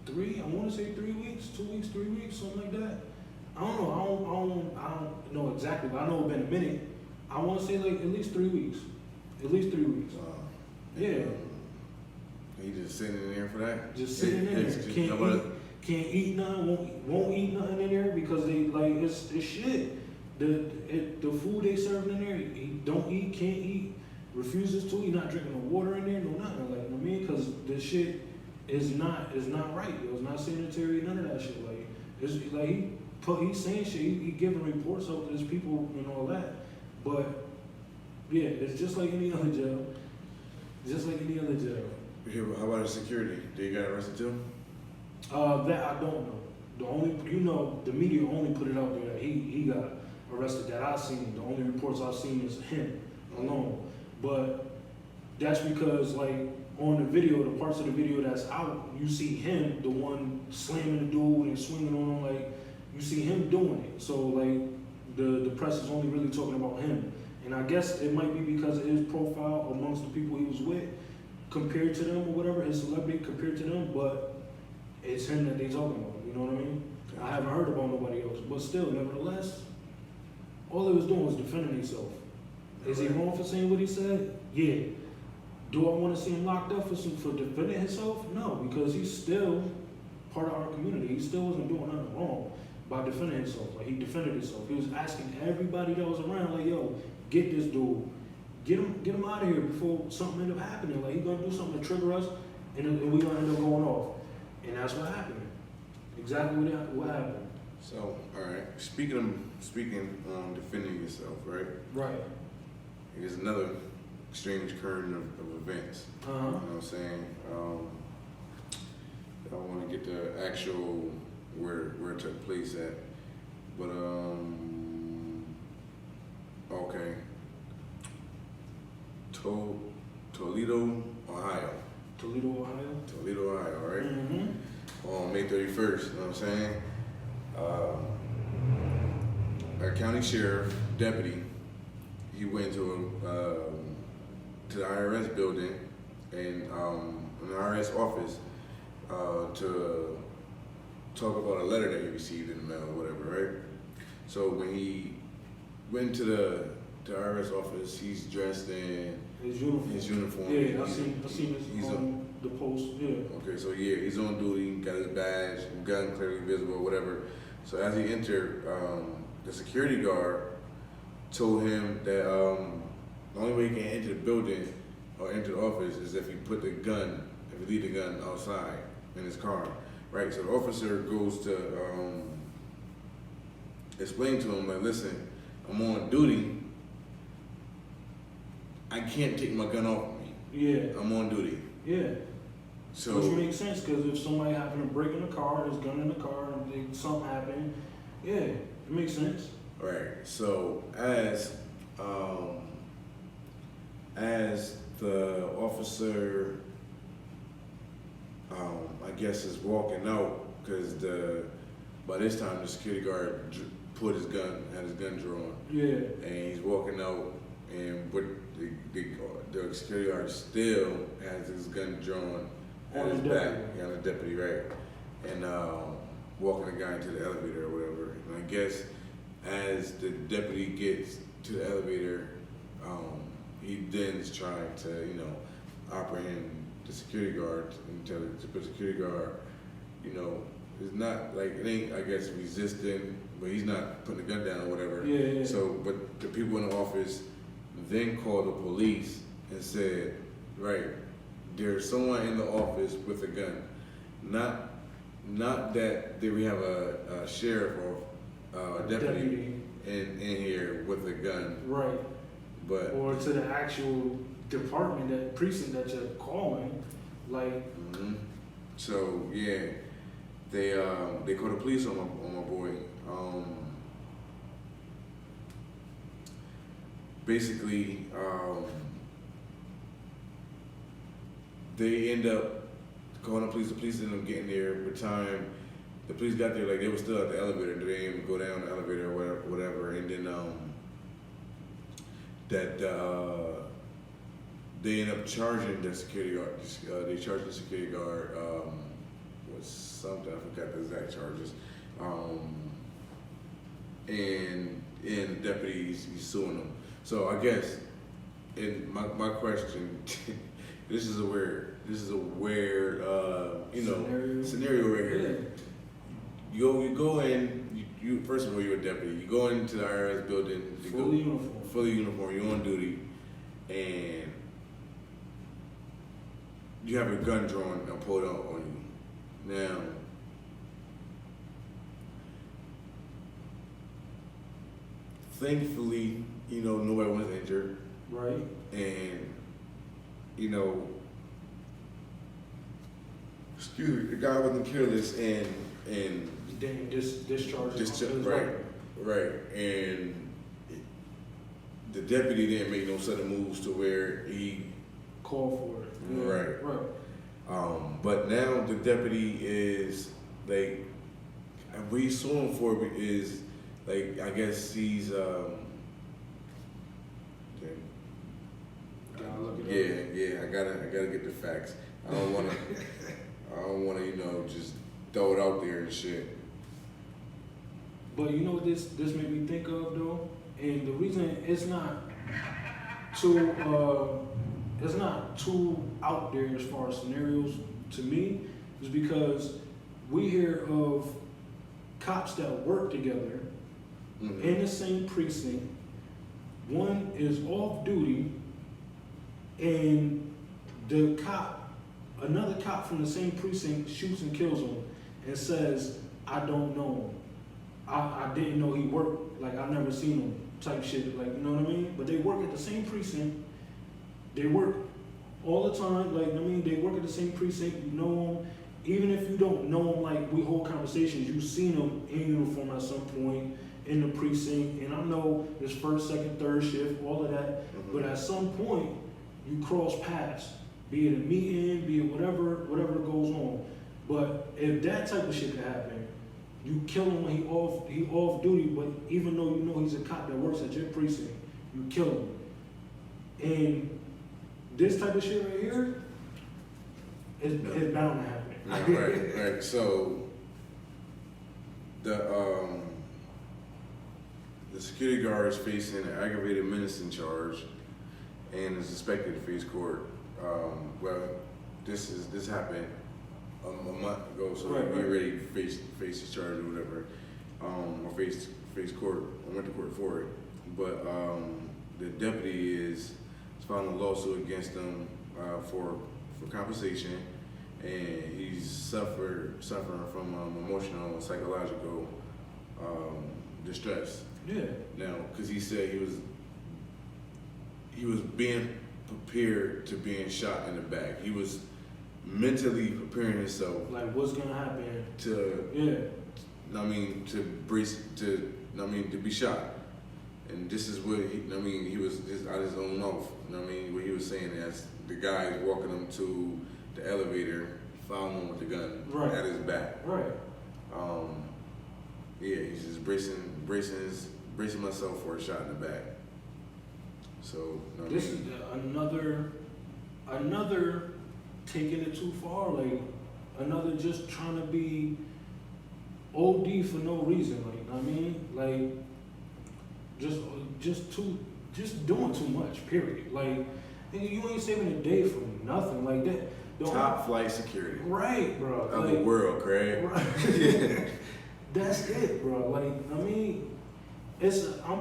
I want to say 3 weeks, 2 weeks, 3 weeks, something like that. I don't know. I don't know exactly, but I know it's been a minute. I want to say like at least 3 weeks. At least 3 weeks. Yeah. He just sitting in there for that? Just sitting in there. Can't eat nothing. Won't eat nothing in there because they like it's shit. The food they serving in there, he don't eat, can't eat, refuses to. He not drinking no water in there, no nothing. Like, you know what I mean? Because the shit is not right. It was not sanitary, none of that shit. Like, it's like he's saying shit. He giving reports out to his people and all that. But yeah, it's just like any other jail. Just like any other jail. How about his security? Did he get arrested too? That I don't know. The media only put it out there that he got arrested. That I've seen. The only reports I've seen is him alone. But that's because, like, on the video, the parts of the video that's out, you see him, the one slamming the dude and swinging on him, like, you see him doing it. So, like, the press is only really talking about him. And I guess it might be because of his profile amongst the people he was with, compared to them or whatever, his celebrity compared to them, but it's him that they talking about, you know what I mean? I haven't heard about nobody else, but still, nevertheless, all he was doing was defending himself. Is he wrong for saying what he said? Yeah. Do I want to see him locked up for defending himself? No, because he's still part of our community. He still wasn't doing nothing wrong by defending himself. Like, he defended himself. He was asking everybody that was around, like, yo, get this dude. Get him out of here before something end up happening. Like, he gonna do something to trigger us, and we gonna end up going off. And that's what happened. Exactly what happened. So, all right. Speaking on defending yourself, right? Right. Here's another strange current of events. You know what I'm saying? I don't want to get the actual where it took place at, but okay. Toledo, Ohio. Toledo, Ohio. Toledo, Ohio, right? Mm-hmm. On May 31st. You know what I'm saying? A county sheriff deputy, he went to the IRS building and an IRS office to talk about a letter that he received in the mail or whatever, right? So when he went to the IRS office, he's dressed in his uniform. Yeah, I seen his on the post. Yeah. Okay, so yeah, he's on duty, got his badge, gun clearly visible, whatever. So as he entered, the security guard told him that the only way he can enter the building or enter the office is if he leave the gun outside in his car, right? So the officer goes to explain to him, like, listen, I'm on duty. I can't take my gun off me. Yeah. I'm on duty. Yeah. So, which makes sense, because if somebody happened to break in the car, there's a gun in the car, and something happened, yeah, it makes sense. Right. So as the officer, I guess, is walking out, because by this time the security guard had his gun drawn. Yeah. And he's walking out, and the security guard still has his gun drawn at his back, on the deputy, right? And walking the guy into the elevator or whatever. And I guess as the deputy gets to the elevator, he then is trying to, apprehend the security guard and tell the security guard, it's not like, it ain't, I guess, resisting, but he's not putting the gun down or whatever. Yeah. So, but the people in the office then called the police and said, right, there's someone in the office with a gun. Not that we have a sheriff or a deputy in here with a gun. Right. But or to the actual department, that precinct that you're calling, like. Mm-hmm. So yeah, they called the police on my boy. Basically, they end up calling the police. The police ended up getting there. By the time the police got there, like, they were still at the elevator. They didn't even go down the elevator or whatever. And then they end up charging the security guard. They charged the security guard with something. I forgot the exact charges. And the deputy, he's suing them. So I guess, in my question, this is a weird scenario right here. You go in. You first of all, you're a deputy. You go into the IRS building. Fully uniform. You're on duty, and you have a gun drawn and pulled out on you. Now, thankfully, nobody was injured. Right. And, the guy wasn't careless and didn't discharge. Right. And the deputy didn't make no sudden moves to where he called for it. Yeah. Right. But now the deputy is like, what he's suing for is, like, I guess he's I gotta get the facts. I don't wanna just throw it out there and shit. But you know what this made me think of though? And the reason it's not too out there as far as scenarios to me is because we hear of cops that work together in the same precinct. One is off duty, and another cop from the same precinct shoots and kills him and says, I don't know him. I didn't know he worked, like I never seen him type shit, like, you know what I mean? But they work at the same precinct. They work all the time, like, I mean, they work at the same precinct, you know them. Even if you don't know them, like, we hold conversations, you've seen them in uniform at some point in the precinct, and I know it's first, second, third shift, all of that, but at some point, you cross paths, be it a meeting, be it whatever goes on. But if that type of shit could happen, you kill him when he off duty, but even though you know he's a cop that works at your precinct, you kill him. And this type of shit right here is bound to happen. Right. So the security guard is facing an aggravated menacing charge and is expected to face court. This happened a month ago, so we already faced the charge or whatever, or face court. I went to court for it, but the deputy is filing a lawsuit against him for compensation, and he's suffering from emotional and psychological distress. Yeah. Now, because he said he was being prepared to being shot in the back. He was mentally preparing himself. Like, what's gonna happen? To be shot. And this is what he was just out his own mouth. What he was saying is the guy is walking him to the elevator, found him with the gun at his back. Right. He's just bracing myself for a shot in the back. So this is another taking it too far, like another just trying to be OD for no reason, like just doing too much, period. Like, you ain't saving a day for nothing like that. Top flight security. Right, bro. Of the world, Craig. Right. That's it, bro. I'm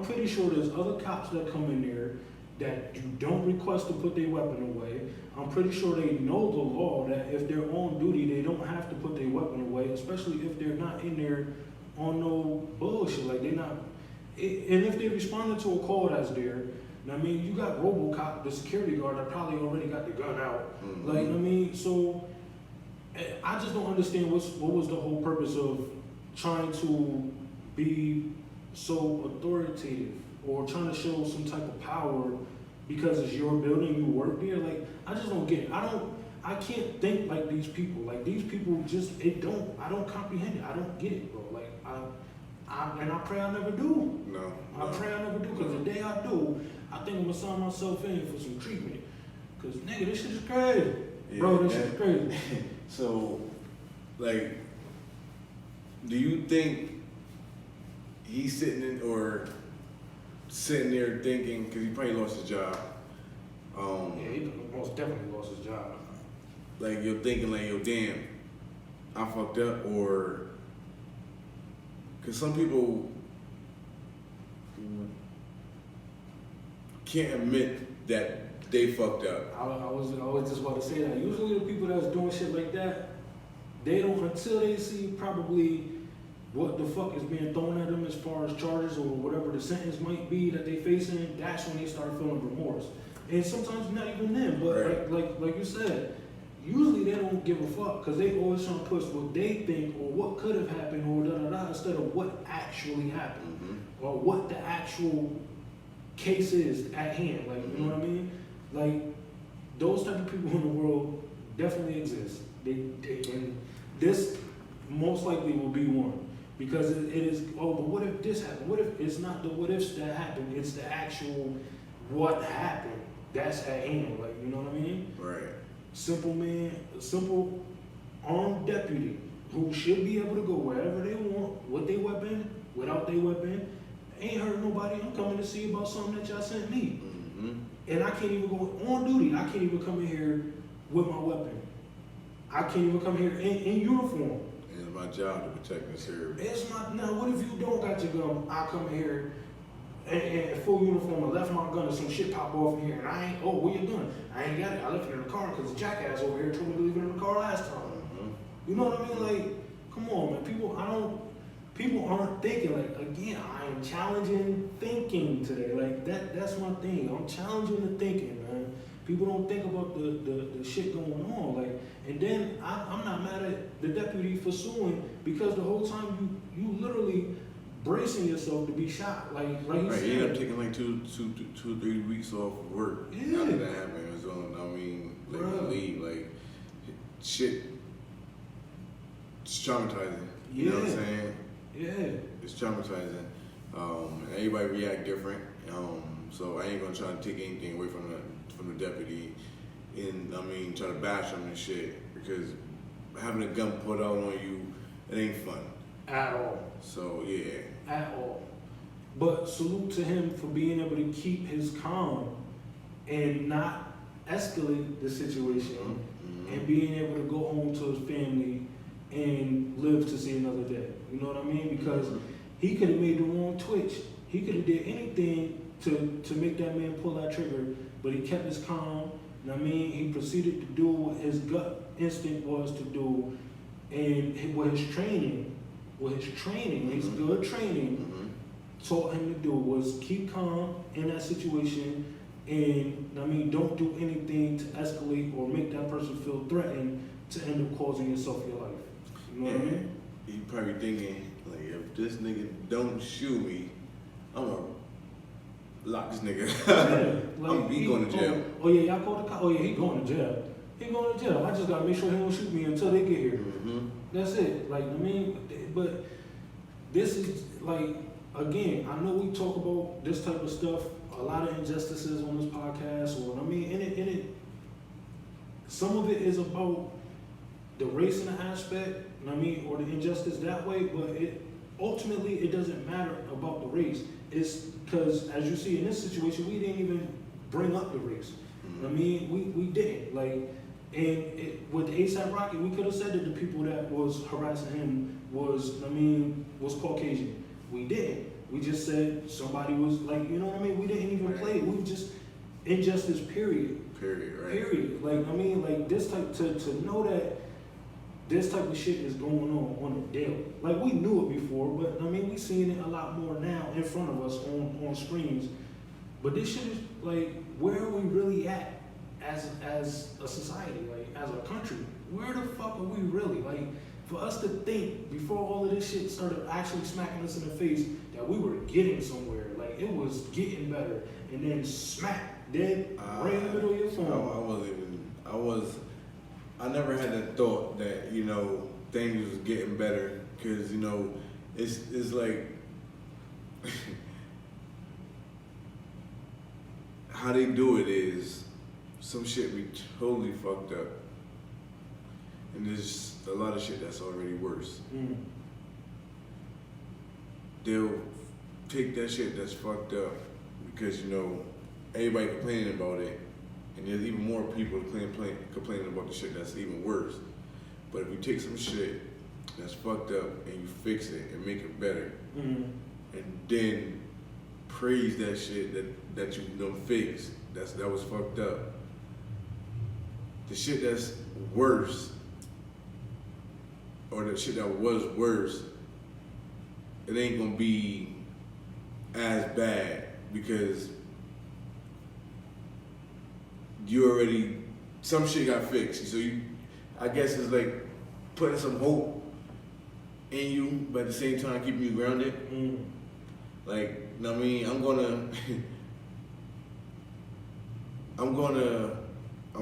pretty sure there's other cops that come in there that you don't request to put their weapon away. I'm pretty sure they know the law that if they're on duty, they don't have to put their weapon away, especially if they're not in there on no bullshit. Like, they're not. And if they responded to a call that's there, you got RoboCop, the security guard, that probably already got the gun out. Mm-hmm. So I just don't understand what was the whole purpose of trying to be so authoritative or trying to show some type of power because it's your building, you work there. Like, I just don't get it. I can't think like these people. Like, these people I don't comprehend it. I don't get it, bro. Like, I pray I never do. No. I pray I never do, because the day I do, I think I'm gonna sign myself in for some treatment. Because, nigga, this shit is crazy. Yeah, bro, this shit is crazy. So, like, do you think he's sitting there thinking, because he probably lost his job. He most definitely lost his job. Like, you're thinking, like, yo, damn, I fucked up, or, because some people can't admit that they fucked up. I was just about to say that. Usually the people that's doing shit like that, they don't, until they see probably what the fuck is being thrown at them as far as charges or whatever the sentence might be that they facing, that's when they start feeling remorse. And sometimes not even then, but like you said, usually they don't give a fuck because they always trying to push what they think or what could have happened or da-da-da instead of what actually happened or what the actual case is at hand. Like, you know what I mean? Like, those type of people in the world definitely exist. And this most likely will be one. Because it is, but what if this happened? What if it's not the what ifs that happened, it's the actual what happened that's at hand, like, you know what I mean? Right. A simple armed deputy who should be able to go wherever they want, with their weapon, without their weapon, ain't hurt nobody. I'm coming to see about something that y'all sent me. Mm-hmm. And I can't even go on duty. I can't even come in here with my weapon. I can't even come here in uniform. And it's my job to protect and serve. It's not. Now, what if you don't got your gun? I come here in full uniform and left my gun and some shit pop off in here. And I ain't, oh, where your gun? I ain't got it. I left it in the car because the jackass over here told me to leave it in the car last time. Mm-hmm. You know what I mean? Like, come on, man. People aren't thinking. Like, again, I am challenging thinking today. Like, that's my thing. I'm challenging the thinking, man. People don't think about the shit going on. Like, and then I'm not mad at the deputy for suing because the whole time you literally bracing yourself to be shot. Like he right, said. you end up taking like two or 3 weeks off of work. Yeah. After that happened, so I mean, like Bruh. leave, like shit. It's traumatizing. You Yeah. know what I'm saying? Yeah. It's traumatizing. And everybody react different. So I ain't gonna try to take anything away from the deputy, and I mean try to bash him and shit because having a gun put out on you, it ain't fun. At all. So yeah. At all. But salute to him for being able to keep his calm and not escalate the situation and being able to go home to his family and live to see another day. You know what I mean? Because he could have made the wrong twitch. He could have did anything to make that man pull that trigger, but he kept his calm. And I mean, he proceeded to do what his gut instinct was to do, and what his training, his good training taught him to do was keep calm in that situation, and I mean, don't do anything to escalate or make that person feel threatened to end up causing yourself your life. You know what I mean? He probably thinking, like, if this nigga don't shoot me, I'm gonna lock this nigga. Yeah, like, he going to jail. Oh yeah, y'all called the cop. Oh yeah, he going to jail. He going to jail. I just gotta make sure he don't shoot me until they get here. That's it. Like, I mean, but this is like, again, I know we talk about this type of stuff, a lot of injustices on this podcast, or I mean, in it, some of it is about the race in the aspect, I mean, or the injustice that way, but ultimately it doesn't matter about the race. It's because, as you see in this situation, we didn't even bring up the race. I mean, we didn't. Like, and with ASAP Rocky, we could have said that the people that was harassing him was Caucasian. We didn't. We just said somebody was like, you know what I mean? We didn't even play it. We just injustice, period. Period, right? Period. Like, I mean, like this type, to know that this type of shit is going on the daily. Like, we knew it before, but I mean, we seeing it a lot more now in front of us on screens. But this shit is like, where are we really at as a society, like as a country? Where the fuck are we really? Like, for us to think before all of this shit started actually smacking us in the face that we were getting somewhere, like it was getting better, and then smack dead right in the middle of your phone. I never had the thought that, you know, things was getting better, because, you know, it's like how they do it is some shit be totally fucked up, and there's a lot of shit that's already worse. They'll take that shit that's fucked up because, you know, everybody complaining about it, and there's even more people complaining about the shit that's even worse. But if you take some shit that's fucked up and you fix it and make it better, and then praise that shit that you done fixed, that was fucked up. The shit that's worse, or the shit that was worse, it ain't gonna be as bad because some shit got fixed. So I guess it's like putting some hope in you, but at the same time keeping you grounded. Like, you know what I mean? I'm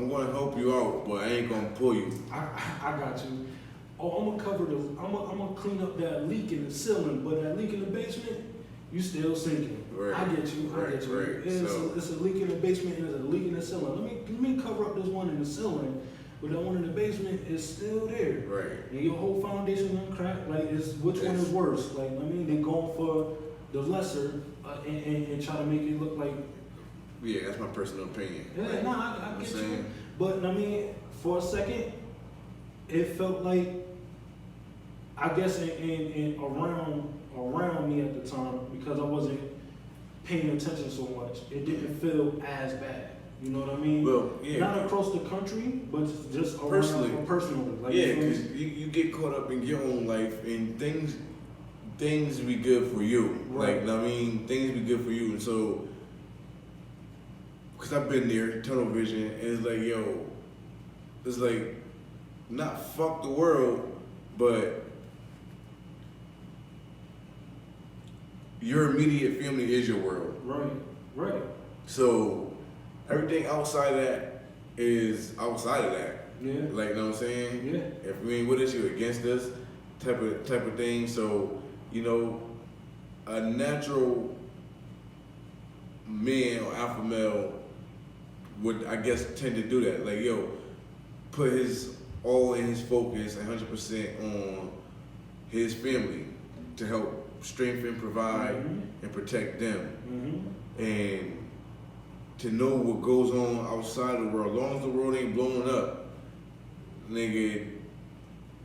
gonna help you out, but I ain't gonna pull you. I got you. Oh, I'm gonna clean up that leak in the ceiling, but that leak in the basement, you still sinking. Right. I get you. Right. It's a leak in the basement and it's a leak in the ceiling. Let me cover up this one in the ceiling, but that one in the basement is still there. Right. And your whole foundation uncracked. Like, which one is worse? Like, I mean, they the lesser and try to make it look like. Yeah, that's my personal opinion. Yeah, like, I get you. But I mean, for a second, it felt like, I guess in around me at the time, because I wasn't paying attention so much, it didn't feel as bad. You know what I mean? Well, yeah. Not across the country, but just personally. Like, yeah, because you get caught up in your own life and things be good for you. Right. Like, I mean, things be good for you. And so, because I've been there, tunnel vision, and it's like, yo, it's like, not fuck the world, but your immediate family is your world. Right. So everything outside of that is outside of that. Yeah. Like, you know what I'm saying? Yeah. If we ain't with us, you against us, type of thing. So, you know, a natural man or alpha male would, I guess, tend to do that. Like, yo, put his all in his focus 100% on his family to help strengthen, provide, and protect them. And to know what goes on outside the world, as long as the world ain't blowing up, nigga,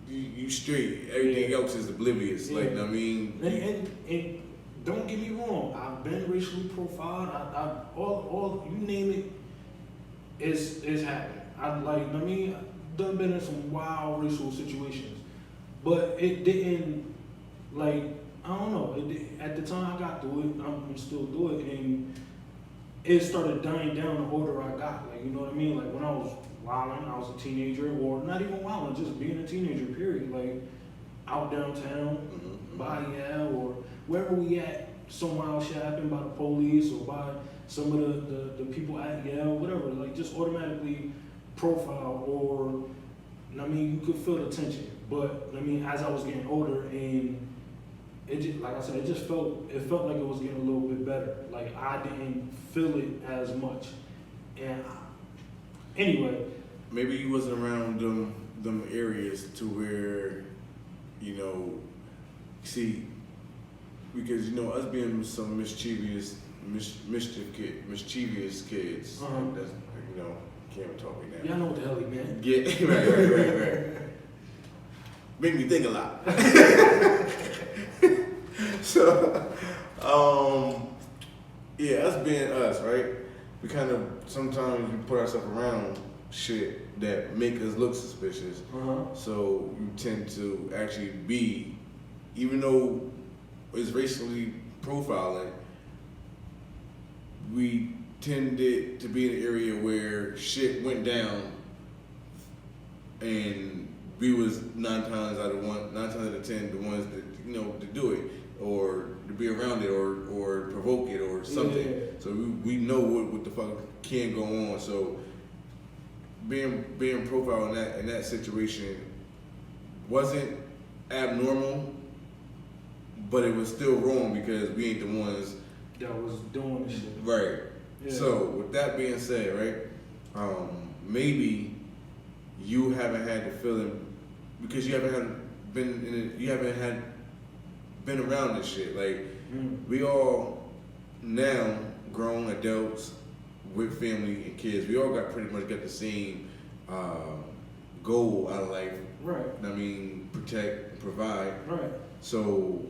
you straight. Everything else is oblivious. Yeah. Like, I mean, and don't get me wrong, I've been racially profiled. I all you name it, it's happening. I've done been in some wild racial situations, but it didn't, like, I don't know. At the time I got through it, I'm still through it, and it started dying down the older I got. Like, you know what I mean? Like, when I was wilding, I was a teenager, or not even wilding, just being a teenager, period. Like, out downtown, by Yale, or wherever we at, some wild shit happened by the police or by some of the people at Yale, whatever. Like, just automatically profile, or, I mean, you could feel the tension. But, I mean, as I was getting older, and it just, like I said, it felt like it was getting a little bit better. Like, I didn't feel it as much. And anyway, maybe you wasn't around them areas to where, you know, see, because, you know, us being some mischievous kids, that's, you know, can't talk me now. Y'all know what the hell he meant. Yeah, right. Make me think a lot. So, yeah, us being us, right? We kind of, sometimes we put ourselves around shit that make us look suspicious. So you tend to actually be, even though it's racially profiling, we tended to be in an area where shit went down, and we was 9 times out of 10 the ones that, you know, to do it, or to be around it, or provoke it, or something. Yeah. So we know what the fuck can go on. So being profiled in that situation wasn't abnormal, but it was still wrong because we ain't the ones that was doing the shit. Right. Yeah. So with that being said, right, maybe you haven't had the feeling because you haven't been around this shit. Like, we all now grown adults with family and kids. We all pretty much got the same goal out of life. Right. I mean, protect, provide. Right. So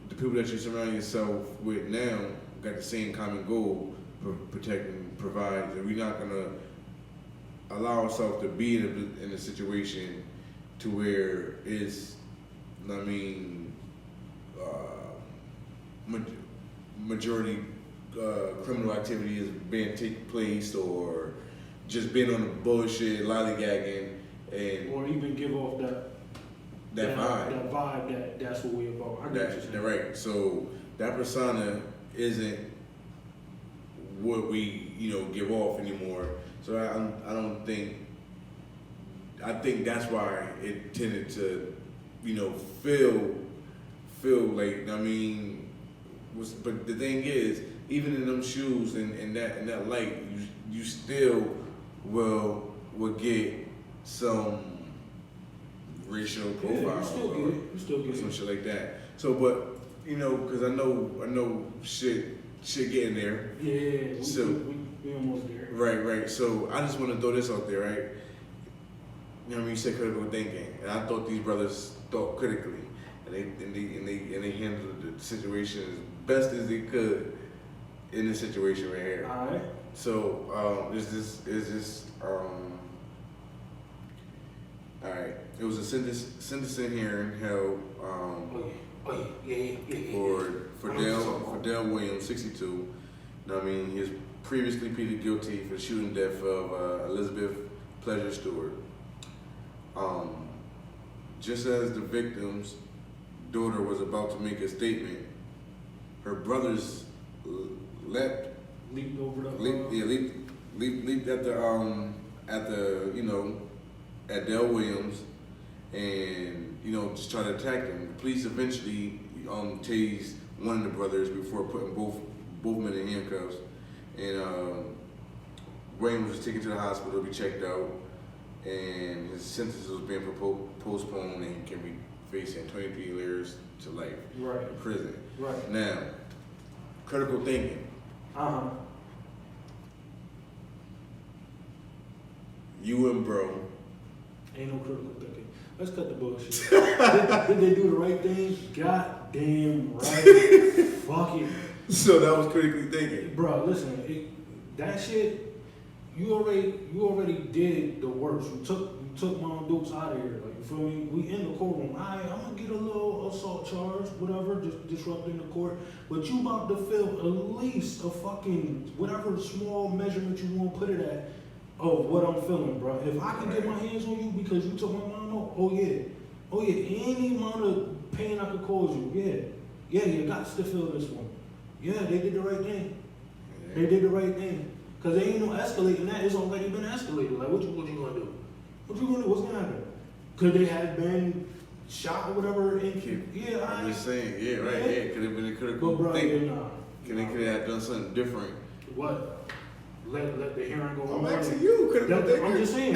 the people that you surround yourself with now got the same common goal: protect and provide. And we're not gonna allow ourselves to be in a situation to where it's, I mean, majority criminal activity is being taking place, or just being on the bullshit, lollygagging, and or even give off that vibe. That vibe that's what we about. I get you saying. Right. So that persona isn't what we, you know, give off anymore. So I think that's why it tended to, you know, feel like, I mean, but the thing is, even in them shoes and in that light, you still will get some racial profile. Yeah, you still get it. Some shit like that. So, but you know, because I know shit getting there. Yeah, we almost there. Right. So I just want to throw this out there, right? You know what I mean? You said critical thinking, and I thought these brothers thought critically, and they handled the situation as best as they could in this situation right here. All right. So all right. It was a sentencing hearing held for Dale Williams, 62. You know what I mean? He has previously pleaded guilty for the shooting death of Elizabeth Pleasure Stewart. Just as the victim's daughter was about to make a statement, her brothers leaped over the leaped at Dale Williams, and just tried to attack him. The police eventually tased one of the brothers before putting both men in handcuffs, and Williams was taken to the hospital to be checked out, and his sentence was being postponed, and he can be facing 23 years to life in prison. Right. Now, critical thinking. You and bro. Ain't no critical thinking. Let's cut the bullshit. did they do the right thing? Goddamn right. Fuck it. So that was critically thinking. Bro, listen, that shit, you already did the worst. You took Mom Dukes out of here. Like, you feel me? We in the courtroom. I'm gonna get a little assault charge, whatever, just disrupting the court. But you about to feel at least a fucking whatever small measurement you want to put it at of what I'm feeling, bro. If I can get my hands on you because you took my mom out, oh yeah, any amount of pain I could cause you, you got to feel this one. Yeah, they did the right thing. Yeah. They did the right thing. Cause there ain't no escalating that. It's already been escalated. Like, what you gonna do? What you gonna do? What's gonna happen? Could they have been shot or whatever? I'm just saying. Yeah, right. Yeah, could have been a critical thing. Could they have done something different? What? Let the hearing go on. I'm asking you, critical thinking. I'm just saying.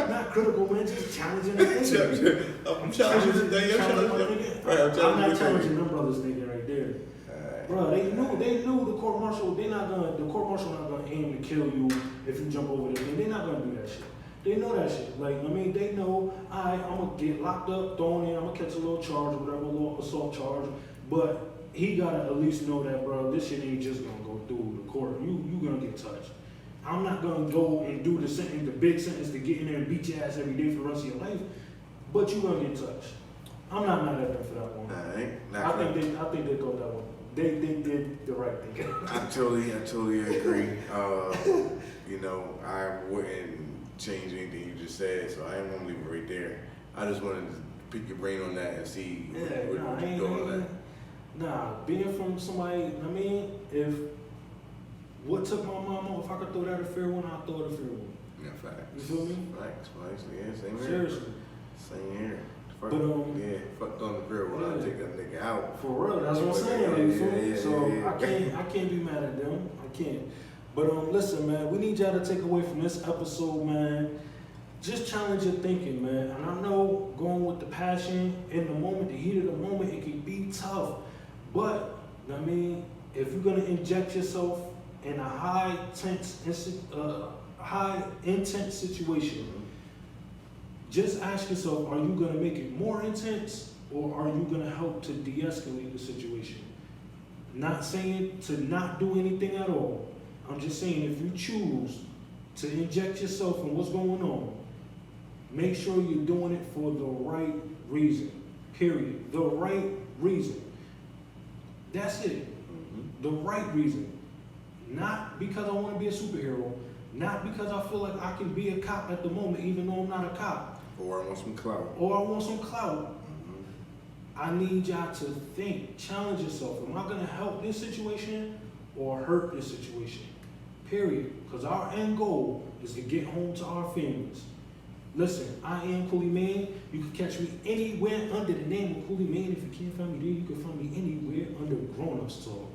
Not critical, man. Just challenging the thinking. I'm challenging the thinking. I'm not challenging them brothers thinking right there. Bro, they knew the court martial not gonna aim to kill you if you jump over this thing. They're not gonna do that shit. They know that shit. Like, I mean, they know, I'm gonna get locked up, thrown in, I'm gonna catch a little charge, whatever, a little assault charge. But he gotta at least know that, bro, this shit ain't just gonna go through the court. You gonna get touched. I'm not gonna go and do the big sentence to get in there and beat your ass every day for the rest of your life. But you gonna get touched. I'm not mad at them for that one. I think they thought that one. They did the right thing. I totally agree. I wouldn't change anything you just said, so I am gonna leave it right there. I just wanted to pick your brain on that and see what you thought on that. Nah, being from somebody, I mean, if what took my mom off, if I could throw that a fair one, I'd throw it a fair one. Yeah, facts. You feel me? Facts, yeah, same here. Seriously. Same here. But fucked on the grill when I take that nigga out. For real, that's what I'm saying. So I can't be mad at them. I can't. But listen, man, we need y'all to take away from this episode, man. Just challenge your thinking, man. And I know going with the passion in the moment, the heat of the moment, it can be tough. But I mean, if you're gonna inject yourself in a high intense situation, just ask yourself, are you gonna make it more intense, or are you gonna help to de-escalate the situation? Not saying to not do anything at all. I'm just saying, if you choose to inject yourself in what's going on, make sure you're doing it for the right reason. Period. The right reason. That's it. The right reason. Not because I want to be a superhero. Not because I feel like I can be a cop at the moment, even though I'm not a cop. Or I want some clout. I need y'all to think, challenge yourself. Am I going to help this situation or hurt this situation? Period. Because our end goal is to get home to our families. Listen, I am Coolie Man. You can catch me anywhere under the name of Coolie Man. If you can't find me there, you can find me anywhere under Grown Ups Talk.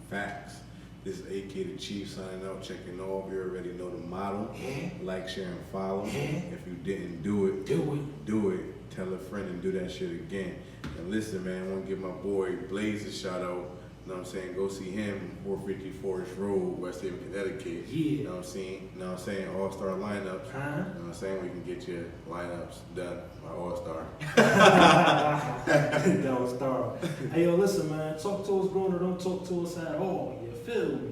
Facts. This is AK the Chief signing out, checking off. You already know the motto. Like, share, and follow. If you didn't do it, do it tell a friend and do that shit again. And listen, man, I want to give my boy Blaze a shout out. You know what I'm saying? Go see him, 450 Forest Road, West Haven, Connecticut. Yeah. You know what I'm saying? You know what I'm saying? All-star lineups. You know what I'm saying? We can get your lineups done by All-Star. Don't start. Hey, yo, listen, man. Talk to us grown or don't talk to us at all. You feel me?